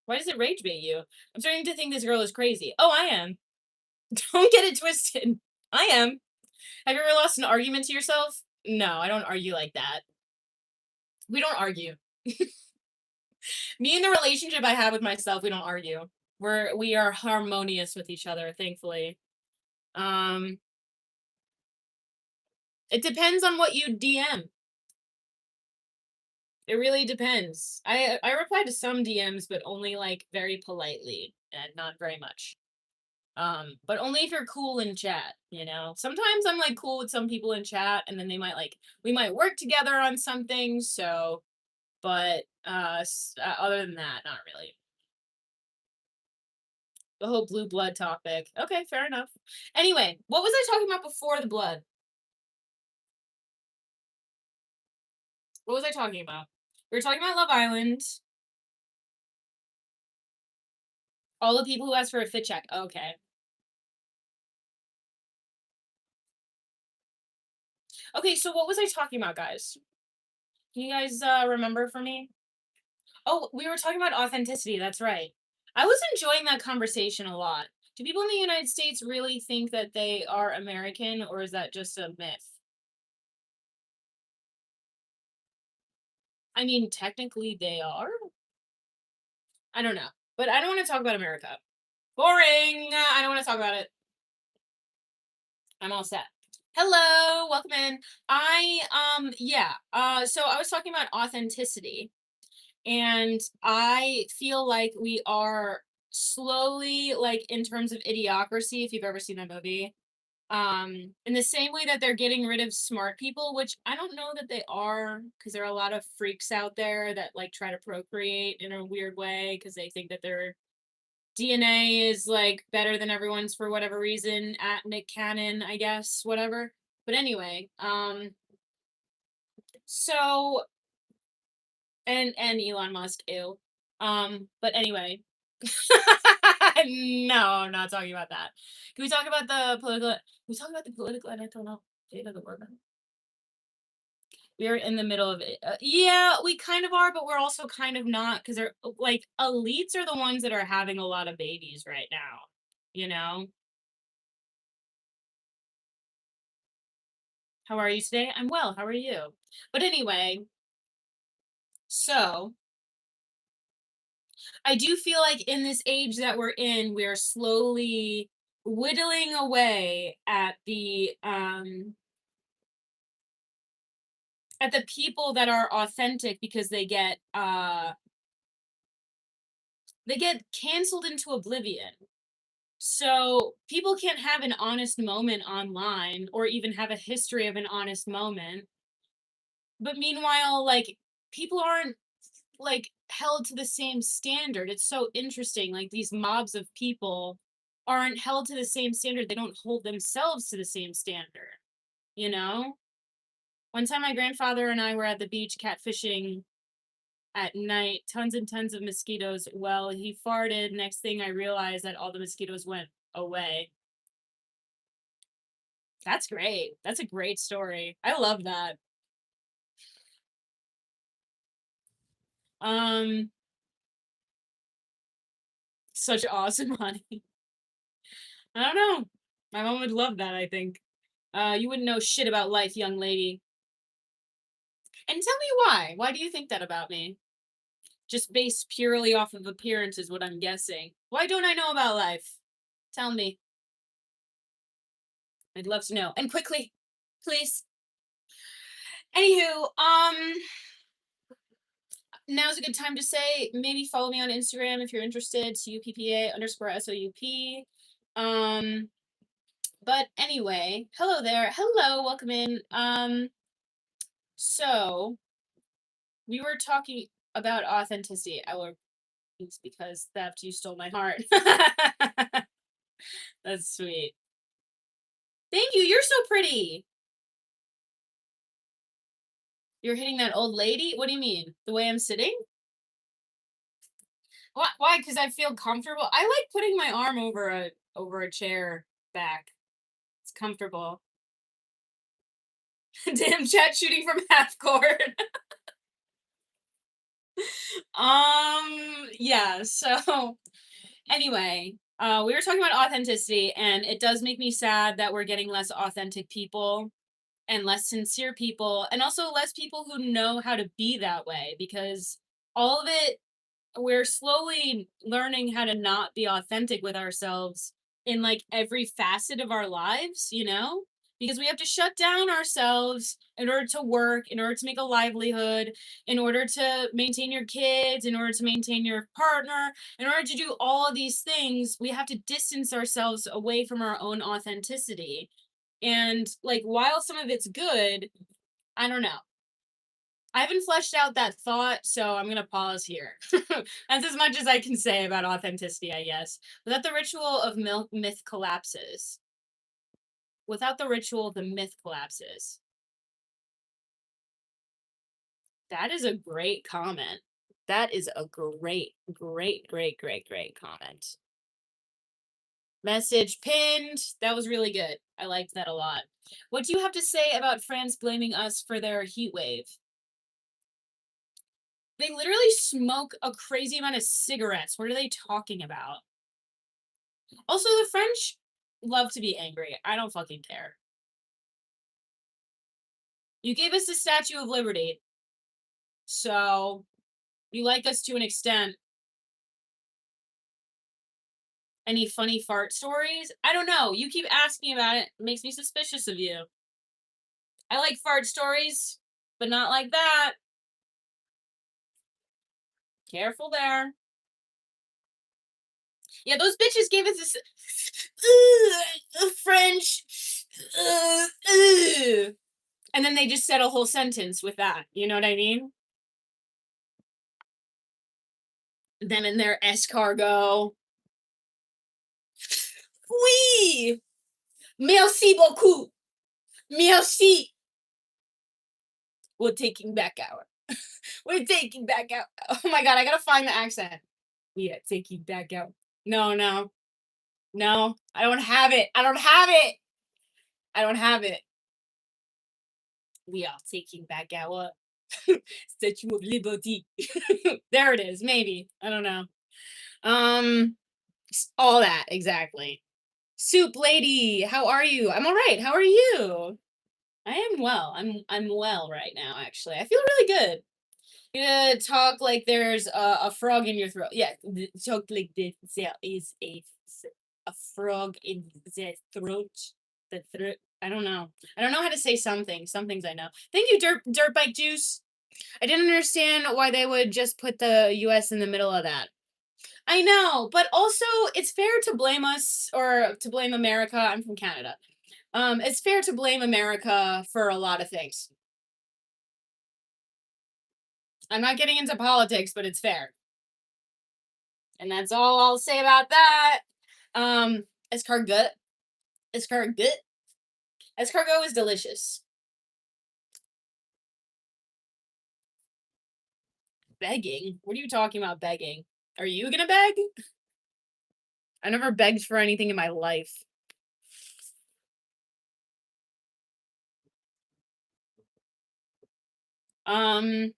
S1: Why does it rage bait you? I'm starting to think this girl is crazy. Oh, I am. Don't get it twisted. I am. Have you ever lost an argument to yourself? No, I don't argue like that. We don't argue. Me and the relationship I have with myself, we don't argue. We are harmonious with each other, thankfully. Um, it depends on what you DM. It really depends. I reply to some DMs, but only like very politely and not very much. But only if you're cool in chat, you know. Sometimes I'm like cool with some people in chat, and then they might like we might work together on something. So, but other than that, not really. The whole blue blood topic. Okay, fair enough. Anyway, what was I talking about before the blood? What was I talking about? We were talking about Love Island. All the people who asked for a fit check. Okay. Okay, so what was I talking about, guys? Can you guys remember for me? Oh, we were talking about authenticity. That's right. I was enjoying that conversation a lot. Do people in the United States really think that they are American, or is that just a myth? I mean, technically they are. I don't know, but I don't want to talk about America. Boring. I don't want to talk about it. I'm all set. Hello, welcome in. Yeah. So I was talking about authenticity, and I feel like we are slowly, like in terms of Idiocracy, if you've ever seen that movie, in the same way that they're getting rid of smart people, which I don't know that they are, because there are a lot of freaks out there that like try to procreate in a weird way because they think that their DNA is like better than everyone's for whatever reason at Nick Cannon, I guess, whatever. But anyway, so And Elon Musk, ew. But anyway. No, I'm not talking about that. Can we talk about the political can we talk about the political and economic state of the world? We're in the middle of it. Yeah, we kind of are, but we're also kind of not because they're like elites are the ones that are having a lot of babies right now, you know? How are you today? I'm well. How are you? But anyway, so I do feel like in this age that we're in, we are slowly whittling away at the people that are authentic because they get canceled into oblivion. So people can't have an honest moment online or even have a history of an honest moment. But meanwhile, like people aren't like held to the same standard. It's so interesting. Like these mobs of people aren't held to the same standard. They don't hold themselves to the same standard, you know? One time my grandfather and I were at the beach catfishing at night, tons and tons of mosquitoes. Well, he farted. Next thing I realized that all the mosquitoes went away. That's great. That's a great story. I love that. Um, such awesome honey. I don't know. My mom would love that, I think. You wouldn't know shit about life, young lady. And tell me why. Why do you think that about me? Just based purely off of appearance is what I'm guessing. Why don't I know about life? Tell me. I'd love to know. And quickly, please. Anywho, now's a good time to say maybe follow me on Instagram if you're interested. CUPPA_SOUP. Um, but anyway, hello there. Hello, welcome in. So we were talking about authenticity. I will it's because theft, you stole my heart. That's sweet. Thank you. You're so pretty. You're hitting that old lady? What do you mean? The way I'm sitting? Why? Because I feel comfortable. I like putting my arm over a chair back. It's comfortable. Damn chat shooting from half court. Yeah, so anyway, we were talking about authenticity, and it does make me sad that we're getting less authentic people and less sincere people, and also less people who know how to be that way because all of it we're slowly learning how to not be authentic with ourselves in like every facet of our lives, you know? Because we have to shut down ourselves in order to work, in order to make a livelihood, in order to maintain your kids, in order to maintain your partner, in order to do all of these things, we have to distance ourselves away from our own authenticity. And like while some of it's good, I don't know. I haven't fleshed out that thought, so I'm gonna pause here. That's as much as I can say about authenticity, I guess. Without the ritual of myth collapses. Without the ritual, the myth collapses. That is a great comment. That is a great, great, great, great, great comment. Message pinned. That was really good. I liked that a lot. What do you have to say about France blaming us for their heat wave? They literally smoke a crazy amount of cigarettes. What are they talking about? Also, the French love to be angry. I don't fucking care. You gave us the Statue of Liberty, so you like us to an extent. Any funny fart stories? I don't know. You keep asking about it. It makes me suspicious of you. I like fart stories, but not like that. Careful there. Yeah, those bitches gave us this French, and then they just said a whole sentence with that. You know what I mean? Them in their escargot. Oui! Merci beaucoup! Merci! We're taking back our We're taking back out. Oh my god, I gotta find the accent. We are taking back out. No, no, no. I don't have it. I don't have it. I don't have it. We are taking back our Statue of Liberty. There it is. Maybe. I don't know. All that exactly. Soup lady, how are you? I'm all right. How are you? I am well. I'm well right now. Actually, I feel really good. You gonna talk like there's a frog in your throat. Yeah, talk like this. There is a frog in the throat. The throat. I don't know. I don't know how to say something. Some things I know. Thank you, Dirt Bike Juice. I didn't understand why they would just put the U.S. in the middle of that. I know, but also it's fair to blame us or to blame America. I'm from Canada. It's fair to blame America for a lot of things. I'm not getting into politics, but it's fair. And that's all I'll say about that. Escargot. Escargot. Escargot is delicious. Begging? What are you talking about begging? Are you gonna beg? I never begged for anything in my life. Um,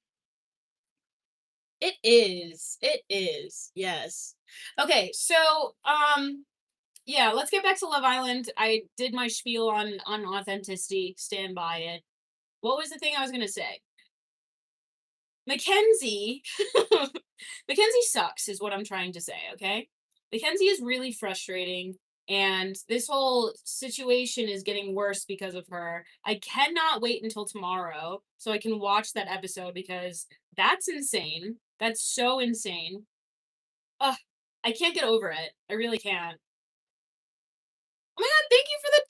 S1: it is. It is. Yes. Okay, so yeah, let's get back to Love Island. I did my spiel on authenticity. Stand by it. What was the thing I was gonna say? Mackenzie, Mackenzie sucks, is what I'm trying to say. Okay, Mackenzie is really frustrating, and this whole situation is getting worse because of her. I cannot wait until tomorrow so I can watch that episode because that's insane. That's so insane. Ugh, I can't get over it. I really can't. Oh my god, thank you for the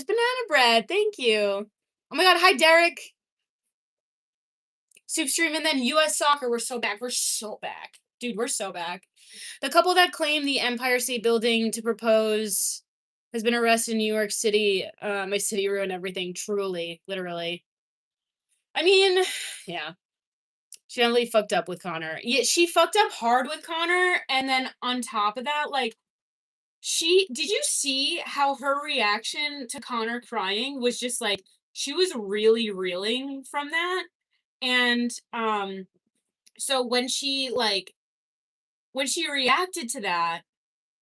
S1: $10. Banana bread. Thank you. Oh my god, hi Derek. Soup Stream and then US Soccer. We're so back. We're so back. Dude, we're so back. The couple that claimed the Empire State Building to propose has been arrested in New York City. My city ruined everything, truly, literally. I mean, yeah. She definitely fucked up with Connor. Yeah, she fucked up hard with Connor, and then on top of that, like did you see how her reaction to Connor crying was just like she was really reeling from that? And so when she reacted to that,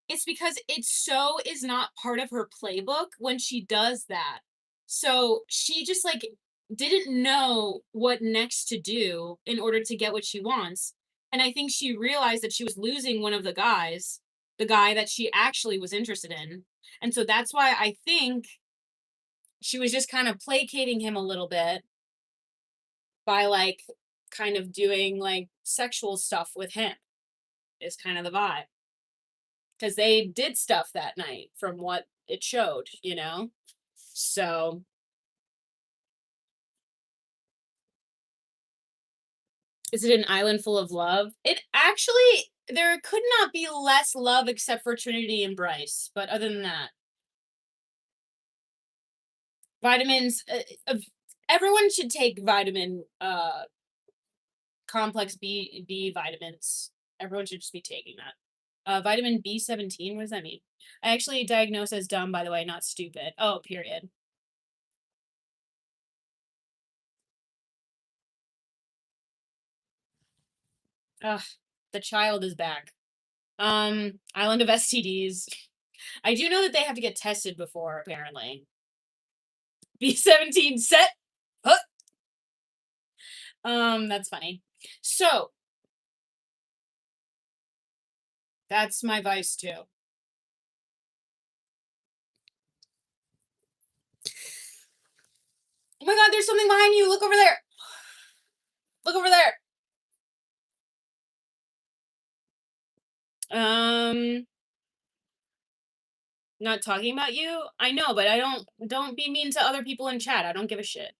S1: it's because it so is not part of her playbook when she does that. So she just like didn't know what next to do in order to get what she wants. And I think she realized that she was losing one of the guys, the guy that she actually was interested in. And so that's why I think she was just kind of placating him a little bit by like kind of doing like sexual stuff with him is kind of the vibe because they did stuff that night from what it showed, you know? So is it an island full of love? It actually, there could not be less love except for Trinity and Bryce. But other than that, vitamins, everyone should take vitamin, complex B vitamins. Everyone should just be taking that. Vitamin B17, what does that mean? I actually diagnosed as dumb, by the way, not stupid. Oh, period. Ugh, the child is back. Island of STDs. I do know that they have to get tested before, apparently. B17 set. Huh. That's funny. So that's my vice too. Oh my god, there's something behind you. Look over there. Look over there. Um, not talking about you. I know, but I don't be mean to other people in chat. I don't give a shit.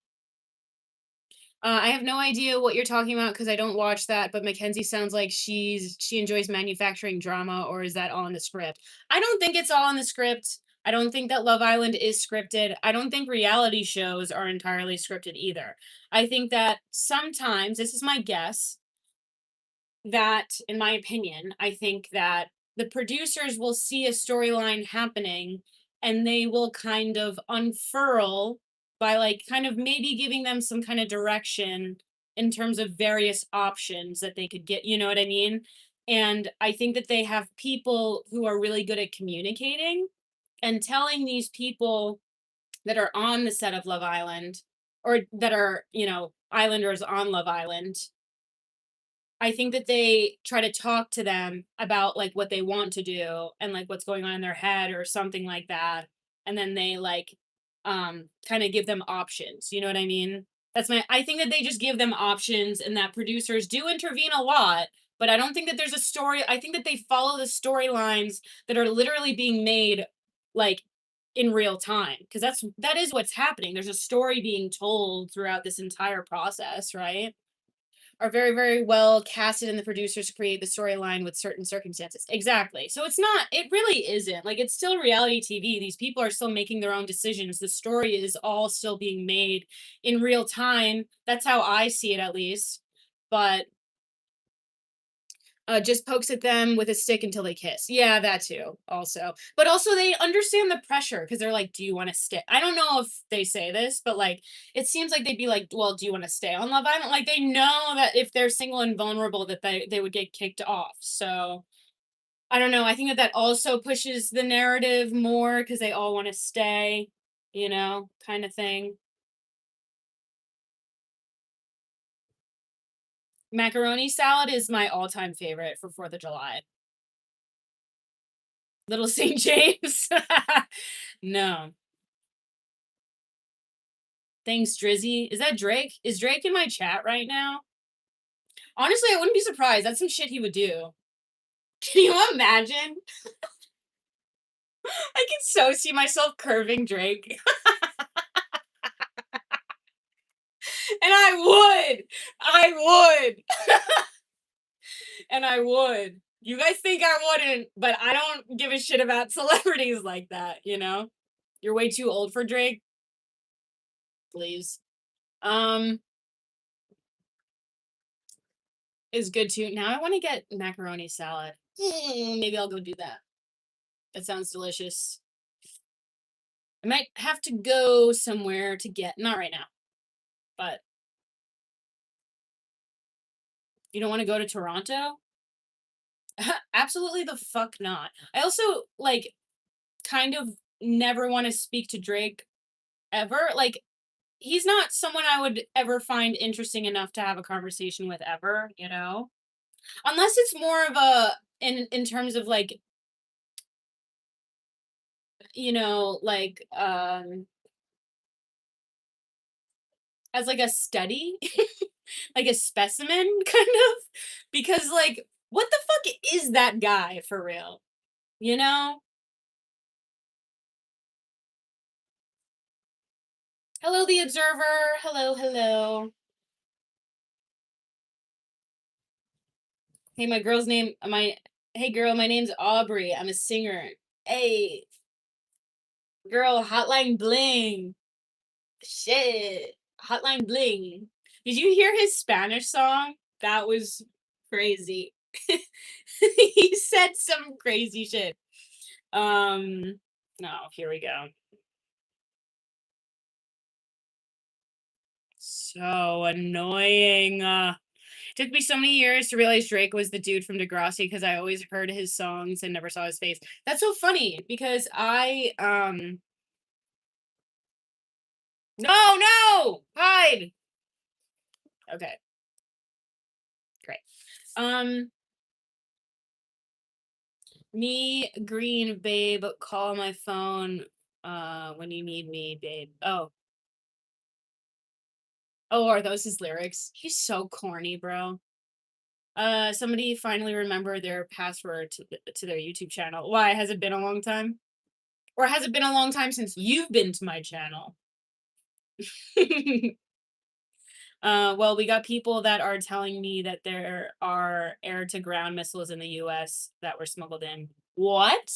S1: I have no idea what you're talking about because I don't watch that. But Mackenzie sounds like she enjoys manufacturing drama, or is that all in the script? I don't think it's all in the script. I don't think that Love Island is scripted. I don't think reality shows are entirely scripted either. I think that sometimes, this is my guess, that in my opinion, I think that the producers will see a storyline happening and they will kind of unfurl by like kind of maybe giving them some kind of direction in terms of various options that they could get, you know what I mean? And I think that they have people who are really good at communicating and telling these people that are on the set of Love Island or that are, islanders on Love Island. I think that they try to talk to them about like what they want to do and like what's going on in their head or something like that. And then they like kind of give them options. You know what I mean? I think that they just give them options and that producers do intervene a lot, but I don't think that there's a story. I think that they follow the storylines that are literally being made like in real time because that is what's happening. There's a story being told throughout this entire process, right? Are very, very well casted and the producers create the storyline with certain circumstances. Exactly. So it really isn't. Like it's still reality TV. These people are still making their own decisions. The story is all still being made in real time. That's how I see it at least. But just pokes at them with a stick until they kiss. Yeah, that too, also. But also, they understand the pressure because they're like, "Do you want to stay?" I don't know if they say this, but like, it seems like they'd be like, "Well, do you want to stay on Love Island?" Like, they know that if they're single and vulnerable, that they would get kicked off. So I don't know. I think that that also pushes the narrative more because they all want to stay, kind of thing. Macaroni salad is my all-time favorite for Fourth of July. Little St. James. No. Thanks, Drizzy. Is that Drake? Is Drake in my chat right now? Honestly, I wouldn't be surprised. That's some shit he would do. Can you imagine? I can so see myself curving Drake. And I would. I would. And I would. You guys think I wouldn't, but I don't give a shit about celebrities like that, you know? You're way too old for Drake, please. Um, is good too. Now I want to get macaroni salad. Maybe I'll go do that. That sounds delicious. I might have to go somewhere to get, not right now, but you don't want to go to Toronto? Absolutely the fuck not. I also like kind of never want to speak to Drake ever. Like he's not someone I would ever find interesting enough to have a conversation with ever, you know? Unless it's more of a in terms of like, like as like a study, like a specimen kind of because like what the fuck is that guy for real? You know? Hello, the observer. Hello, hello. Hey, hey girl, my name's Aubrey. I'm a singer. Hey, girl, Hotline Bling. Shit. Hotline Bling. Did you hear his Spanish song? That was crazy. He said some crazy shit. No, here we go. So annoying. Took me so many years to realize Drake was the dude from Degrassi because I always heard his songs and never saw his face. That's so funny because no, hide. Okay, great. Um Me green babe, call my phone when you need me, babe. Oh, are those his lyrics? He's so corny, bro. Somebody finally remembered their password to their YouTube channel. Why? Has it been a long time? Or has it been a long time since you've been to my channel? Well, we got people that are telling me that there are air to ground missiles in the US that were smuggled in. What?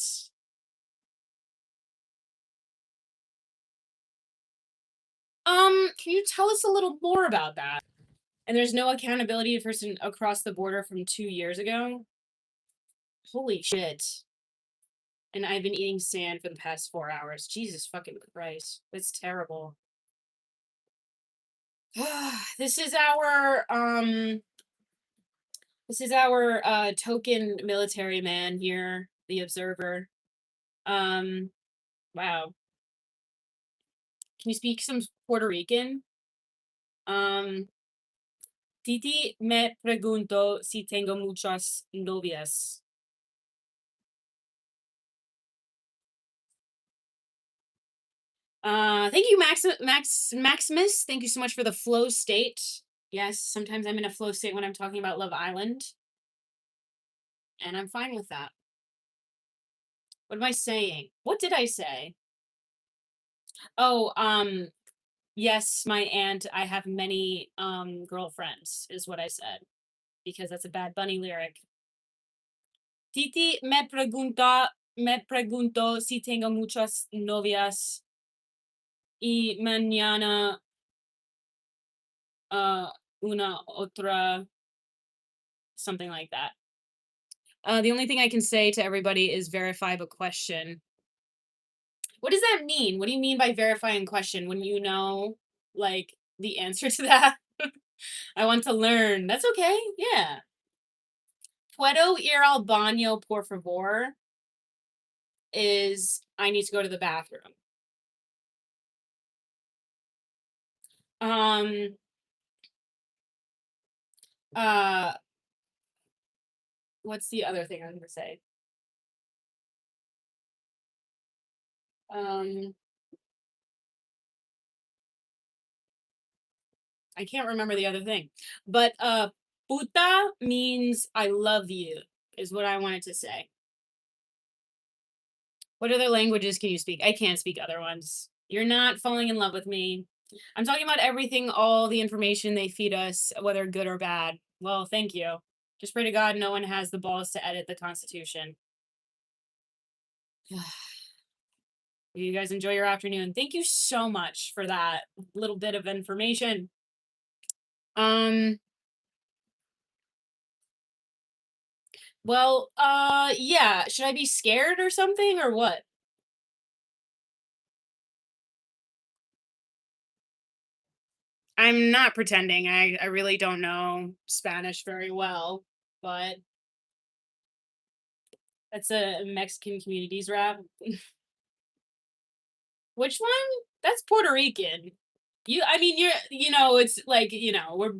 S1: Can you tell us a little more about that? And there's no accountability person across the border from 2 years ago? Holy shit. And I've been eating sand for the past 4 hours. Jesus fucking Christ. That's terrible. This is our token military man here, the observer. Wow. Can you speak some Puerto Rican? Titi me pregunto si tengo muchas novias. Thank you, Maximus. Thank you so much for the flow state. Yes, sometimes I'm in a flow state when I'm talking about Love Island, and I'm fine with that. What am I saying? What did I say? Oh, yes, my aunt, I have many girlfriends, is what I said, because that's a Bad Bunny lyric. Titi me pregunto si tengo muchas novias y mañana una otra, something like that. The only thing I can say to everybody is verify the question. What does that mean? What do you mean by verifying question? When you know, like, the answer to that? I want to learn. That's okay. Yeah. Puedo ir al baño, por favor, is I need to go to the bathroom. Um, uh, what's the other thing I was gonna say? Um, I can't remember the other thing. But puta means I love you, is what I wanted to say. What other languages can you speak? I can't speak other ones. You're not falling in love with me. I'm talking about everything, all the information they feed us, whether good or bad. Well, thank you. Just pray to God no one has the balls to edit the Constitution. You guys enjoy your afternoon. Thank you so much for that little bit of information. Well, yeah. Should I be scared or something or what? I'm not pretending. I really don't know Spanish very well, but that's a Mexican communities rap. Which one? That's Puerto Rican. I mean, it's like,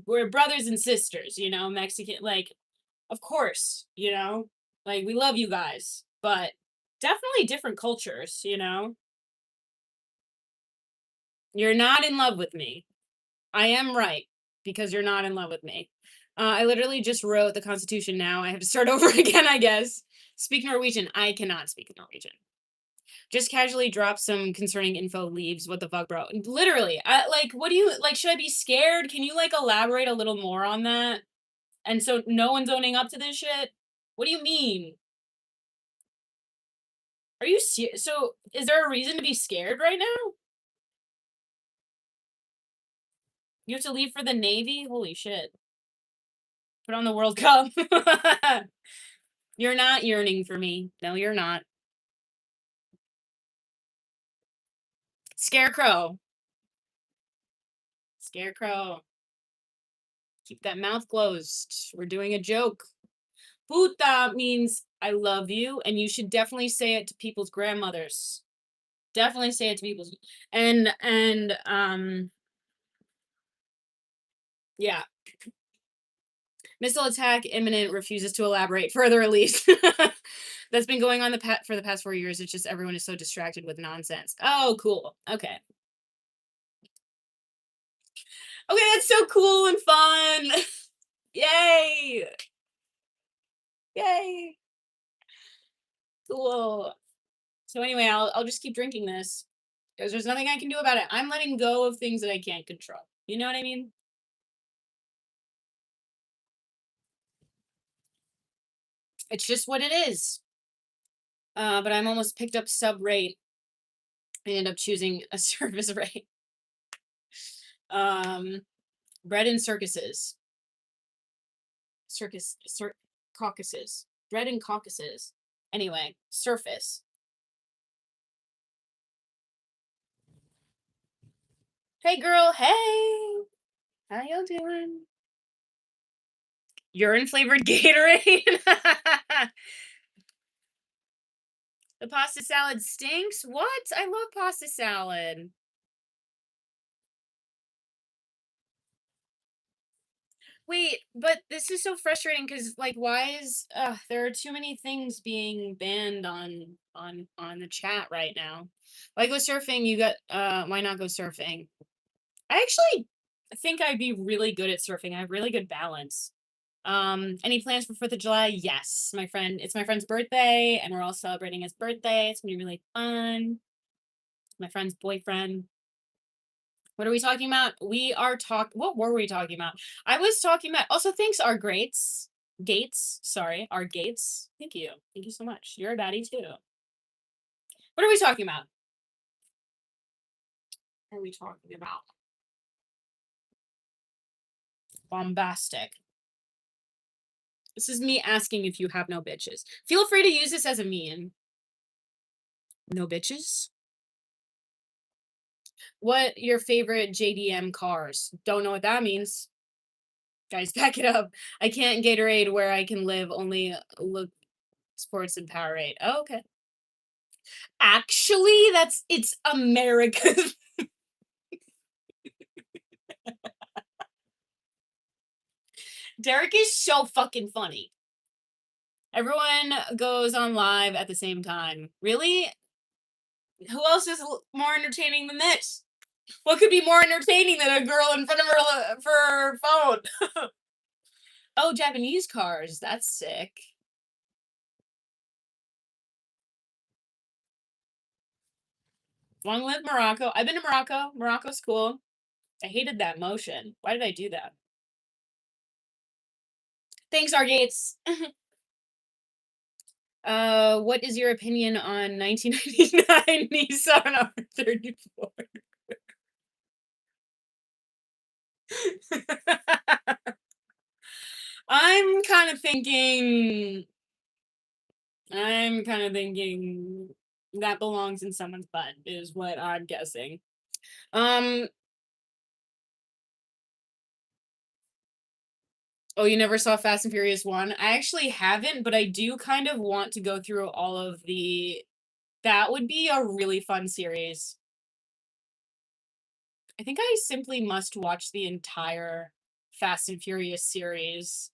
S1: we're brothers and sisters, Mexican, like, of course, like we love you guys, but definitely different cultures. You're not in love with me. I am right because you're not in love with me. I literally just wrote the Constitution now. I have to start over again, I guess. Speak Norwegian. I cannot speak Norwegian. Just casually drop some concerning info, leaves. What the fuck, bro? Literally, like, what do you like? Should I be scared? Can you like elaborate a little more on that? And so no one's owning up to this shit. What do you mean? Are you so? Is there a reason to be scared right now? You have to leave for the Navy? Holy shit! Put on the World Cup. You're not yearning for me. No, you're not. Scarecrow. Scarecrow. Keep that mouth closed. We're doing a joke. Puta means I love you, and you should definitely say it to people's grandmothers. Definitely say it to people's and yeah. Missile attack imminent, refuses to elaborate further, at least. That's been going on for the past 4 years. It's just everyone is so distracted with nonsense. Oh, cool. Okay. Okay, that's so cool and fun. Yay. Yay. Cool. So anyway, I'll just keep drinking this because there's nothing I can do about it. I'm letting go of things that I can't control. You know what I mean? It's just what it is. But I'm almost picked up sub rate. I end up choosing a service rate. Um, Bread and circuses. Caucuses. Bread and caucuses. Anyway, surface. Hey girl, hey. How you doing? Urine flavored Gatorade. The pasta salad stinks? What? I love pasta salad. Wait, but this is so frustrating because like why is there are too many things being banned on the chat right now. Why go surfing? You got why not go surfing? I actually think I'd be really good at surfing. I have really good balance. Any plans for 4th of July? Yes. It's my friend's birthday, and we're all celebrating his birthday. It's gonna be really fun. My friend's boyfriend. What are we talking about? What were we talking about? I was talking about, also, thanks, our greats. Gates, sorry, our gates. Thank you. Thank you so much. You're a baddie too. What are we talking about? What are we talking about? Bombastic. This is me asking if you have no bitches. Feel free to use this as a meme. No bitches? What your favorite JDM cars? Don't know what that means. Guys, back it up. I can't Gatorade where I can live, only look sports and Powerade. Oh, okay. Actually, it's America's. Derek is so fucking funny. Everyone goes on live at the same time. Really? Who else is more entertaining than this? What could be more entertaining than a girl in front of her phone? Oh, Japanese cars. That's sick. Long live Morocco. I've been to Morocco. Morocco's cool. I hated that motion. Why did I do that? Thanks, our Gates. What is your opinion on 1999 Nissan R34? I'm kind of thinking that belongs in someone's butt is what I'm guessing. Oh, you never saw Fast and Furious 1? I actually haven't, but I do kind of want to go through all of that would be a really fun series. I think I simply must watch the entire Fast and Furious series,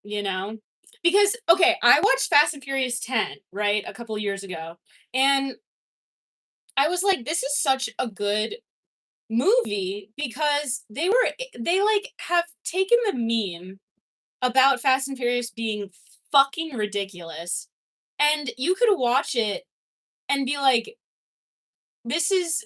S1: you know? Because okay, I watched Fast and Furious 10, right, a couple years ago, and I was like, this is such a good movie because they like have taken the meme about Fast and Furious being fucking ridiculous, and you could watch it and be like, this is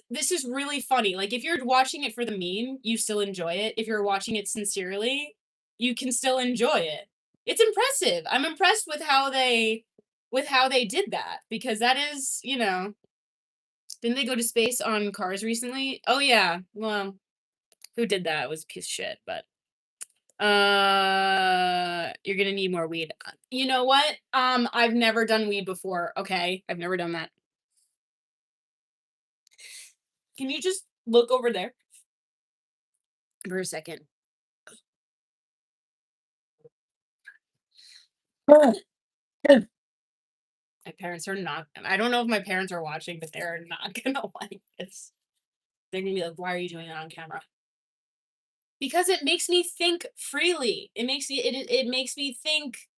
S1: really funny. Like if you're watching it for the meme, you still enjoy it. If you're watching it sincerely, you can still enjoy it. It's impressive. I'm impressed with how they did that because that is, didn't they go to space on Cars recently? Oh yeah. Well, who did that? It was a piece of shit, but you're gonna need more weed. You know what? I've never done weed before, okay? I've never done that. Can you just look over there for a second? My parents are not. I don't know if my parents are watching, but they're not gonna like this. They're gonna be like, "Why are you doing that on camera?" Because it makes me think freely. It makes me think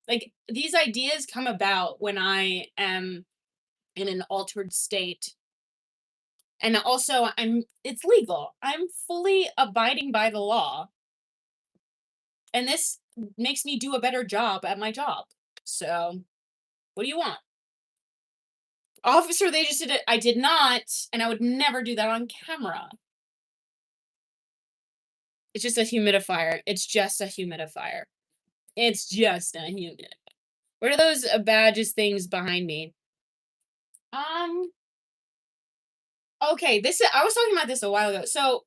S1: like these ideas come about when I am in an altered state. And also it's legal. I'm fully abiding by the law. And this makes me do a better job at my job. So, what do you want? Officer, they just did it. I did not, and I would never do that on camera. It's just a humidifier. It's just a humidifier. It's just a humidifier. What are those badges things behind me? Okay, I was talking about this a while ago. So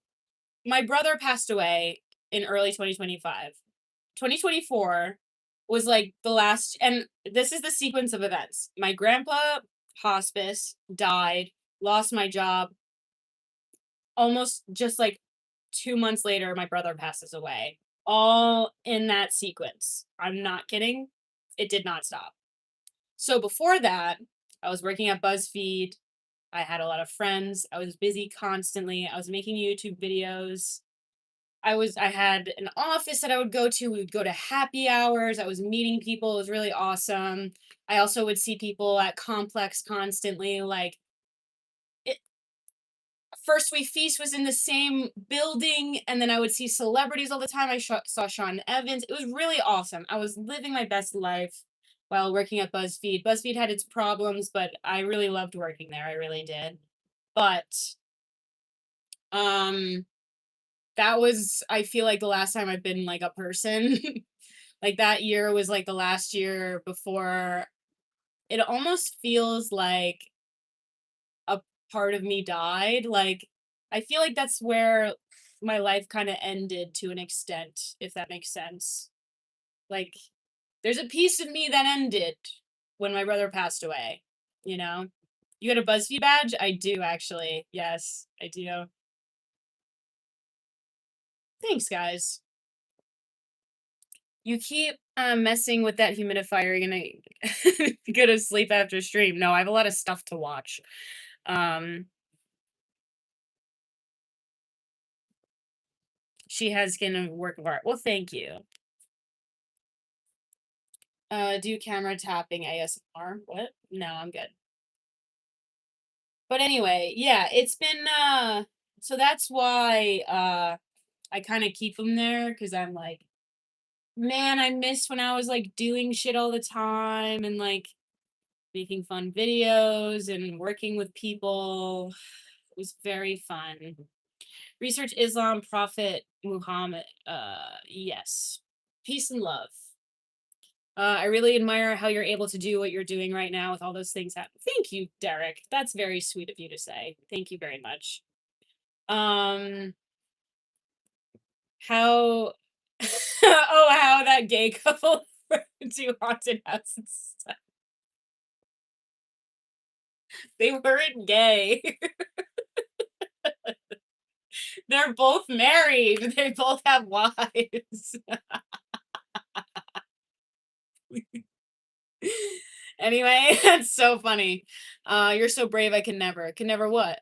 S1: my brother passed away in early 2025. 2024 was like the last, and this is the sequence of events. My grandpa hospice died, lost my job. Almost just like 2 months later, my brother passes away. All in that sequence. I'm not kidding. It did not stop. So before that, I was working at BuzzFeed. I had a lot of friends. I was busy constantly. I was making YouTube videos. I had an office that I would go to. We would go to happy hours. I was meeting people. It was really awesome. I also would see people at Complex constantly. Like it, First We Feast was in the same building, and then I would see celebrities all the time. Saw Sean Evans. It was really awesome. I was living my best life while working at BuzzFeed. BuzzFeed had its problems, but I really loved working there. I really did. But um that was, I feel like, the last time I've been like a person. Like that year was like the last year before. It almost feels like a part of me died. Like I feel like that's where my life kind of ended to an extent, if that makes sense. Like there's a piece of me that ended when my brother passed away, you know? You got a BuzzFeed badge? I do actually. Yes, I do. Thanks, guys. You keep messing with that humidifier. You're gonna go to sleep after stream. No, I have a lot of stuff to watch. Um, she has skin of work of art. Well, thank you. Do camera tapping ASMR. What? No, I'm good. But anyway, yeah, it's been so that's why I kind of keep them there, because I'm like, man, I miss when I was like doing shit all the time and like making fun videos and working with people. It was very fun. Research Islam, Prophet Muhammad. Yes. Peace and love. I really admire how you're able to do what you're doing right now with all those things happening. Thank you, Derek. That's very sweet of you to say. Thank you very much. Um, how oh, how that gay couple do haunted houses. They weren't gay. They're both married. They both have wives. Anyway, that's so funny. You're so brave. I can never. Can never what?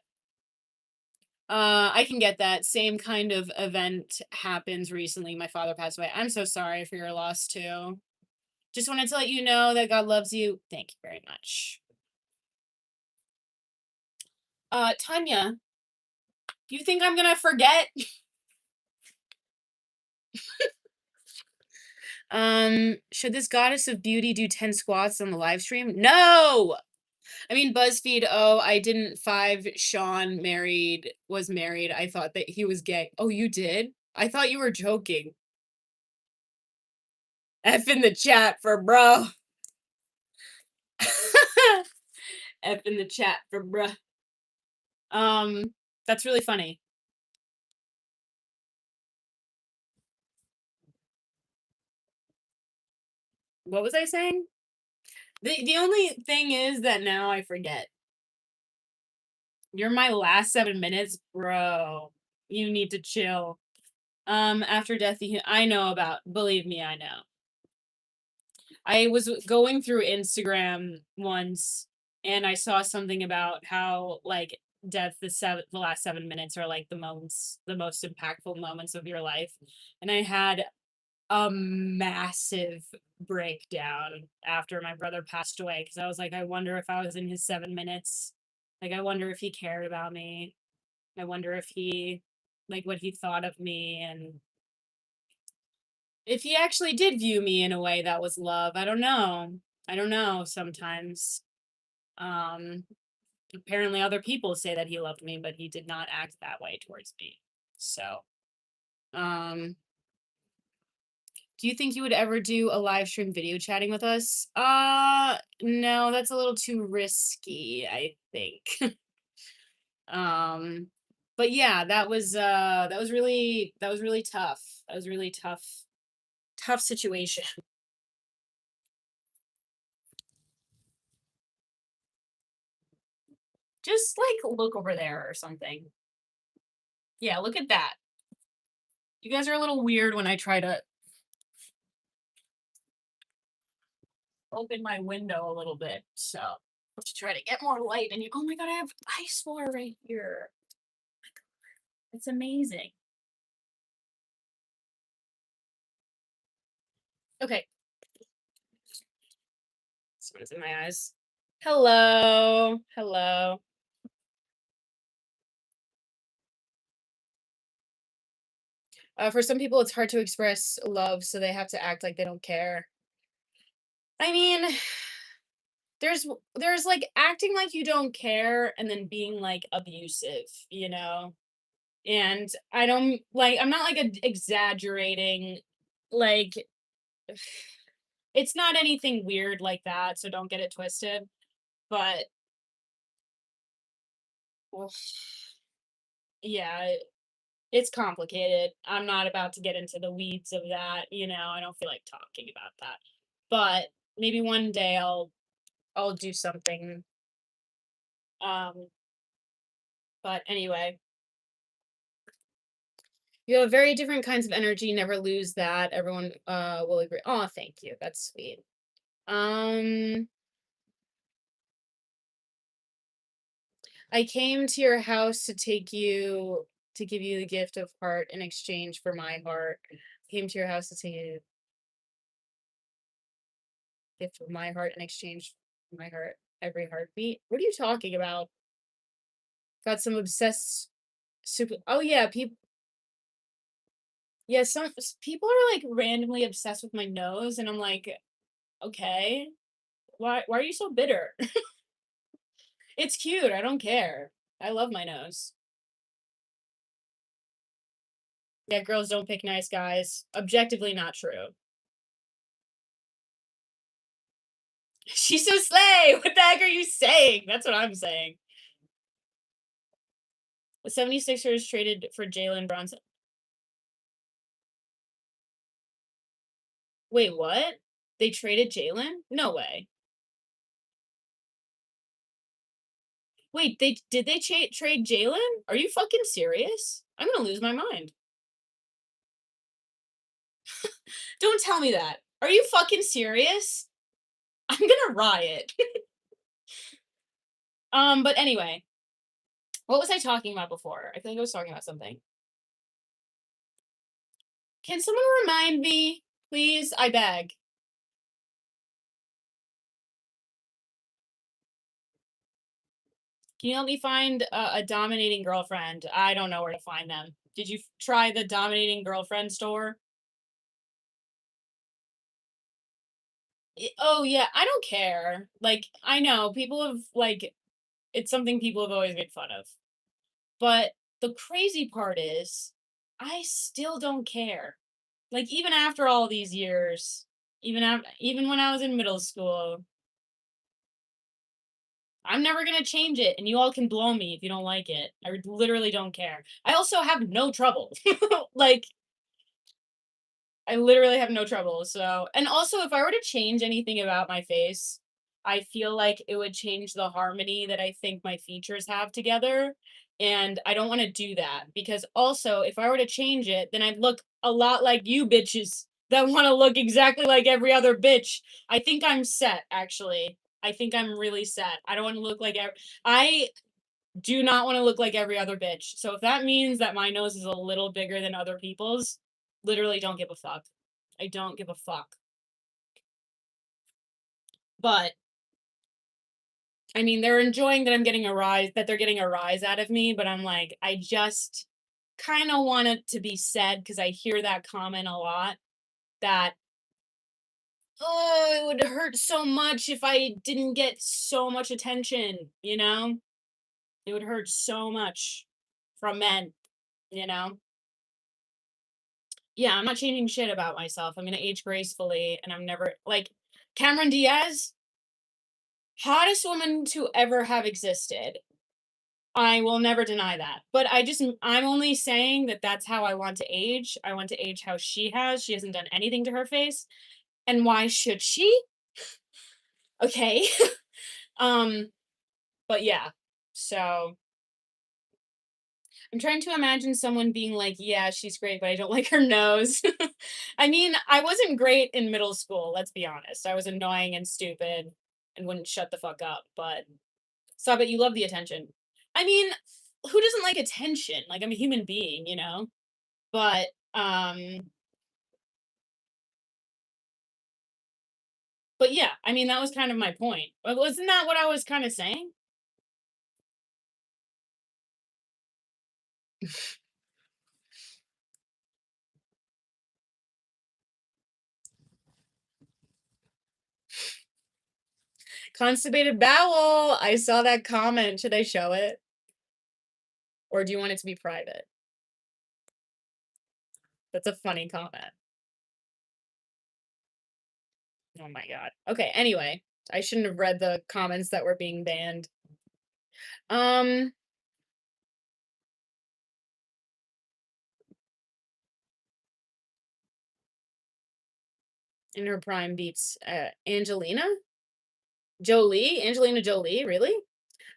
S1: I can get that. Same kind of event happens recently. My father passed away. I'm so sorry for your loss too. Just wanted to let you know that God loves you. Thank you very much. Tanya, you think I'm gonna forget? Should this goddess of beauty do 10 squats on the live stream? No! I mean, BuzzFeed, oh, I didn't Sean was married. I thought that he was gay. Oh, you did? I thought you were joking. F in the chat for bro. F in the chat for bruh. That's really funny. What was I saying? The only thing is that now I forget. You're my last 7 minutes, bro. You need to chill. After death, I know about. Believe me, I know. I was going through Instagram once, and I saw something about how like death, the last 7 minutes are like the most impactful moments of your life, and I had a massive breakdown after my brother passed away, because I was like, I wonder if I was in his 7 minutes. Like, I wonder if he cared about me. I wonder if he, like, what he thought of me, and if he actually did view me in a way that was love. I don't know. I don't know sometimes. Um, Apparently other people say that he loved me, but he did not act that way towards me. So, um, do you think you would ever do a live stream video chatting with us? No, that's a little too risky, I think. um, But yeah, that was really tough. That was really tough situation. Just like look over there or something. Yeah, look at that. You guys are a little weird when I try to open my window a little bit. So let's try to get more light. And you, oh my god, I have ice floor right here. It's amazing. Okay, someone's in my eyes. Hello, hello. For some people, it's hard to express love, so they have to act like they don't care. I mean, there's like acting like you don't care and then being like abusive, you know? And I don't like I'm not like exaggerating like it's not anything weird like that, so don't get it twisted. But well, yeah, it's complicated. I'm not about to get into the weeds of that, you know. I don't feel like talking about that. But maybe one day I'll do something. Um but anyway, you have very different kinds of energy, never lose that. Everyone will agree. Oh, thank you. That's sweet. Um I came to your house to give you the gift of heart in exchange for my heart. Came to your house to take you the gift of my heart in exchange for my heart every heartbeat. What are you talking about? Got some obsessed super oh yeah, people yeah, people are like randomly obsessed with my nose and I'm like, okay, why are you so bitter? It's cute. I don't care. I love my nose. Yeah, girls don't pick nice guys. Objectively not true. She's so slay. What the heck are you saying? That's what I'm saying. The 76ers traded for Jalen Brunson. Wait, what? They traded Jalen? No way. Wait, they did they trade Jalen? Are you fucking serious? I'm gonna lose my mind. Don't tell me that. Are you fucking serious? I'm gonna riot. But anyway, what was I talking about before? I think I was talking about something. Can someone remind me, please? I beg. Can you help me find a dominating girlfriend? I don't know where to find them. Did you try the dominating girlfriend store? Oh yeah, I don't care. Like I know people have like it's something people have always made fun of. But the crazy part is I still don't care. Like even after all these years, even when I was in middle school, I'm never going to change it and you all can blow me if you don't like it. I literally don't care. I also have no trouble. Like I literally have no trouble. So, and also if I were to change anything about my face, I feel like it would change the harmony that I think my features have together. And I don't want to do that because also if I were to change it, then I'd look a lot like you bitches that want to look exactly like every other bitch. I think I'm set actually. I think I'm really set. I don't want to look like I do not want to look like every other bitch. So if that means that my nose is a little bigger than other people's, literally don't give a fuck. I don't give a fuck. But I mean, they're enjoying that I'm getting a rise, that they're getting a rise out of me, but I'm like, I just kind of want it to be said because I hear that comment a lot that, oh, it would hurt so much if I didn't get so much attention, you know? It would hurt so much from men, you know? Yeah, I'm not changing shit about myself. I'm gonna age gracefully and I'm never like Cameron Diaz, hottest woman to ever have existed. I will never deny that. But I'm only saying that that's how I want to age. I want to age how she has. She hasn't done anything to her face. And why should she? Okay. um, but yeah. So I'm trying to imagine someone being like, "Yeah, she's great, but I don't like her nose." I mean, I wasn't great in middle school, let's be honest. I was annoying and stupid and wouldn't shut the fuck up, but stop it, you love the attention. I mean, who doesn't like attention? Like, I'm a human being, you know? But, but yeah, I mean, that was kind of my point. Wasn't that what I was kind of saying? Constipated bowel. I saw that comment. Should I show it? Or do you want it to be private? That's a funny comment. Oh my god. Okay, anyway, I shouldn't have read the comments that were being banned. Um, in her prime beats Angelina Jolie, really?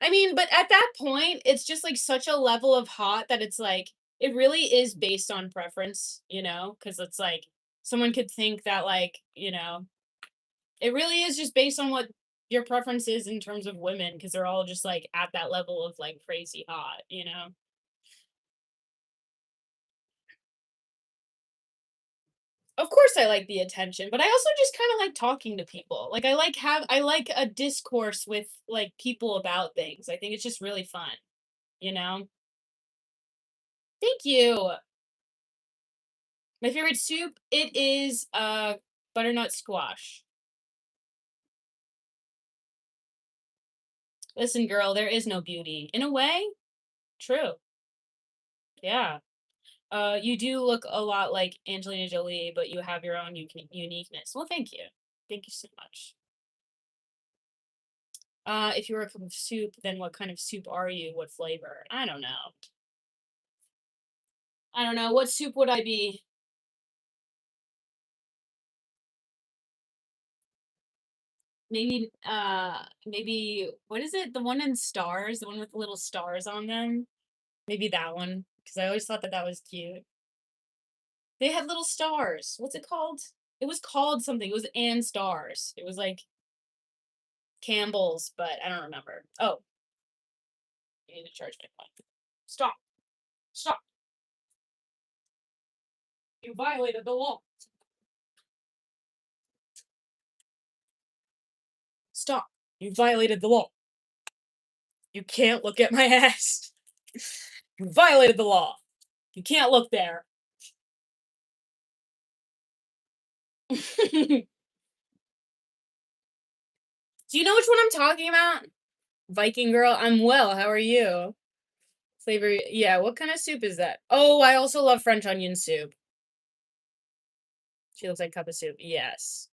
S1: I mean, but at that point, it's just like such a level of hot that it's like it really is based on preference, you know? Because it's like someone could think that like, it really is just based on what your preference is in terms of women, because they're all just like at that level of like crazy hot, you know? Of course I like the attention, but I also just kind of like talking to people. Like I like a discourse with like people about things. I think it's just really fun, you know? Thank you. My favorite soup, it is butternut squash. Listen, girl, there is no beauty. In a way, true. Yeah. You do look a lot like Angelina Jolie, but you have your own uniqueness. Well, thank you. Thank you so much. If you were a cup of soup, then what kind of soup are you? What flavor? I don't know. I don't know. What soup would I be? Maybe what is it? The one in stars, the one with the little stars on them. Maybe that one, because I always thought that that was cute. They had little stars. What's it called? It was called something. It was and stars. It was like Campbell's, but I don't remember. Oh, you need to charge my phone. Stop. Stop. You violated the law. Stop. You violated the law. You can't look at my ass. You violated the law. You can't look there. Do you know which one I'm talking about? Viking girl, I'm well. How are you? Flavor, yeah. What kind of soup is that? Oh, I also love French onion soup. She looks like cup of soup. Yes.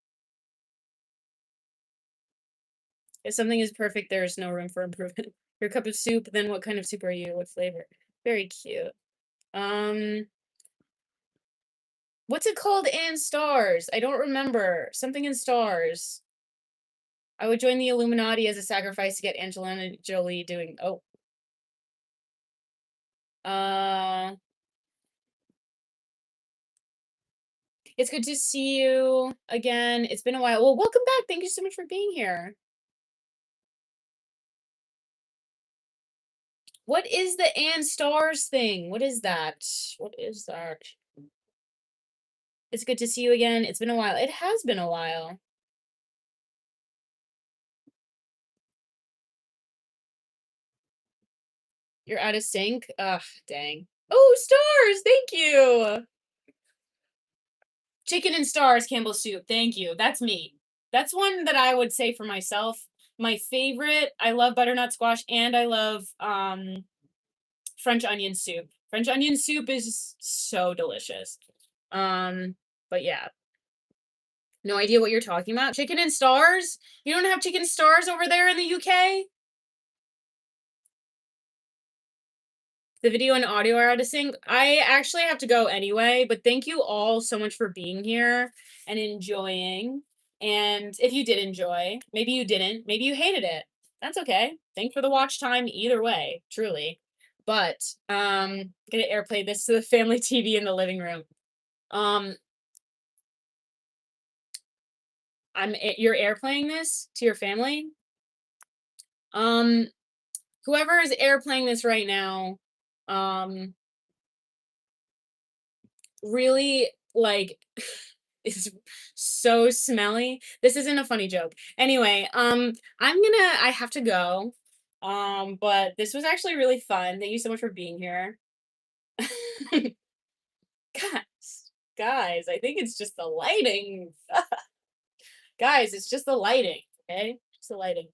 S1: If something is perfect, there is no room for improvement. Your cup of soup, then what kind of soup are you? What flavor? Very cute. Um, what's it called? And stars. I don't remember. Something in stars. I would join the Illuminati as a sacrifice to get Angelina Jolie doing. Oh. Uh, it's good to see you again. It's been a while. Well, welcome back. Thank you so much for being here. What is the and stars thing? What is that? What is that? It's good to see you again. It's been a while. It has been a while. You're out of sync? Ugh, dang. Oh, stars! Thank you! Chicken and stars, Campbell soup. Thank you. That's me. That's one that I would say for myself. My favorite, I love butternut squash and I love French onion soup. French onion soup is so delicious. But yeah. No idea what you're talking about. Chicken and stars? You don't have chicken stars over there in the UK? The video and audio are out of sync. I actually have to go anyway, but thank you all so much for being here and enjoying. And if you did enjoy, maybe you didn't, maybe you hated it. That's okay. Thanks for the watch time either way, truly. But gonna airplay this to the family TV in the living room. Um you're airplaying this to your family. Um Whoever is airplaying this right now, um really like is so smelly. This isn't a funny joke. Anyway, I have to go. But this was actually really fun. Thank you so much for being here. Guys, I think it's just the lighting. Guys, it's just the lighting, okay? Just the lighting.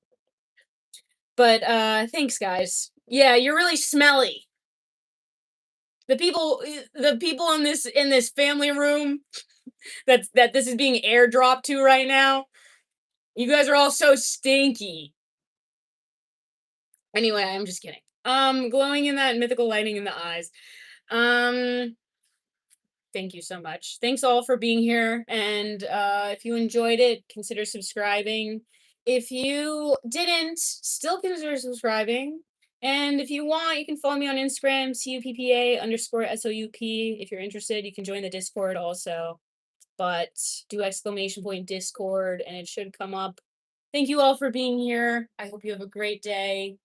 S1: But thanks guys. Yeah, you're really smelly. The people in this family room that this is being airdropped to right now. You guys are all so stinky. Anyway, I'm just kidding. Glowing in that mythical lighting in the eyes. Um, Thank you so much. Thanks all for being here. And if you enjoyed it, consider subscribing. If you didn't, still consider subscribing. And if you want, you can follow me on Instagram, CUPPA_SOUP. If you're interested, you can join the Discord also. But do exclamation point Discord and it should come up. Thank you all for being here. I hope you have a great day.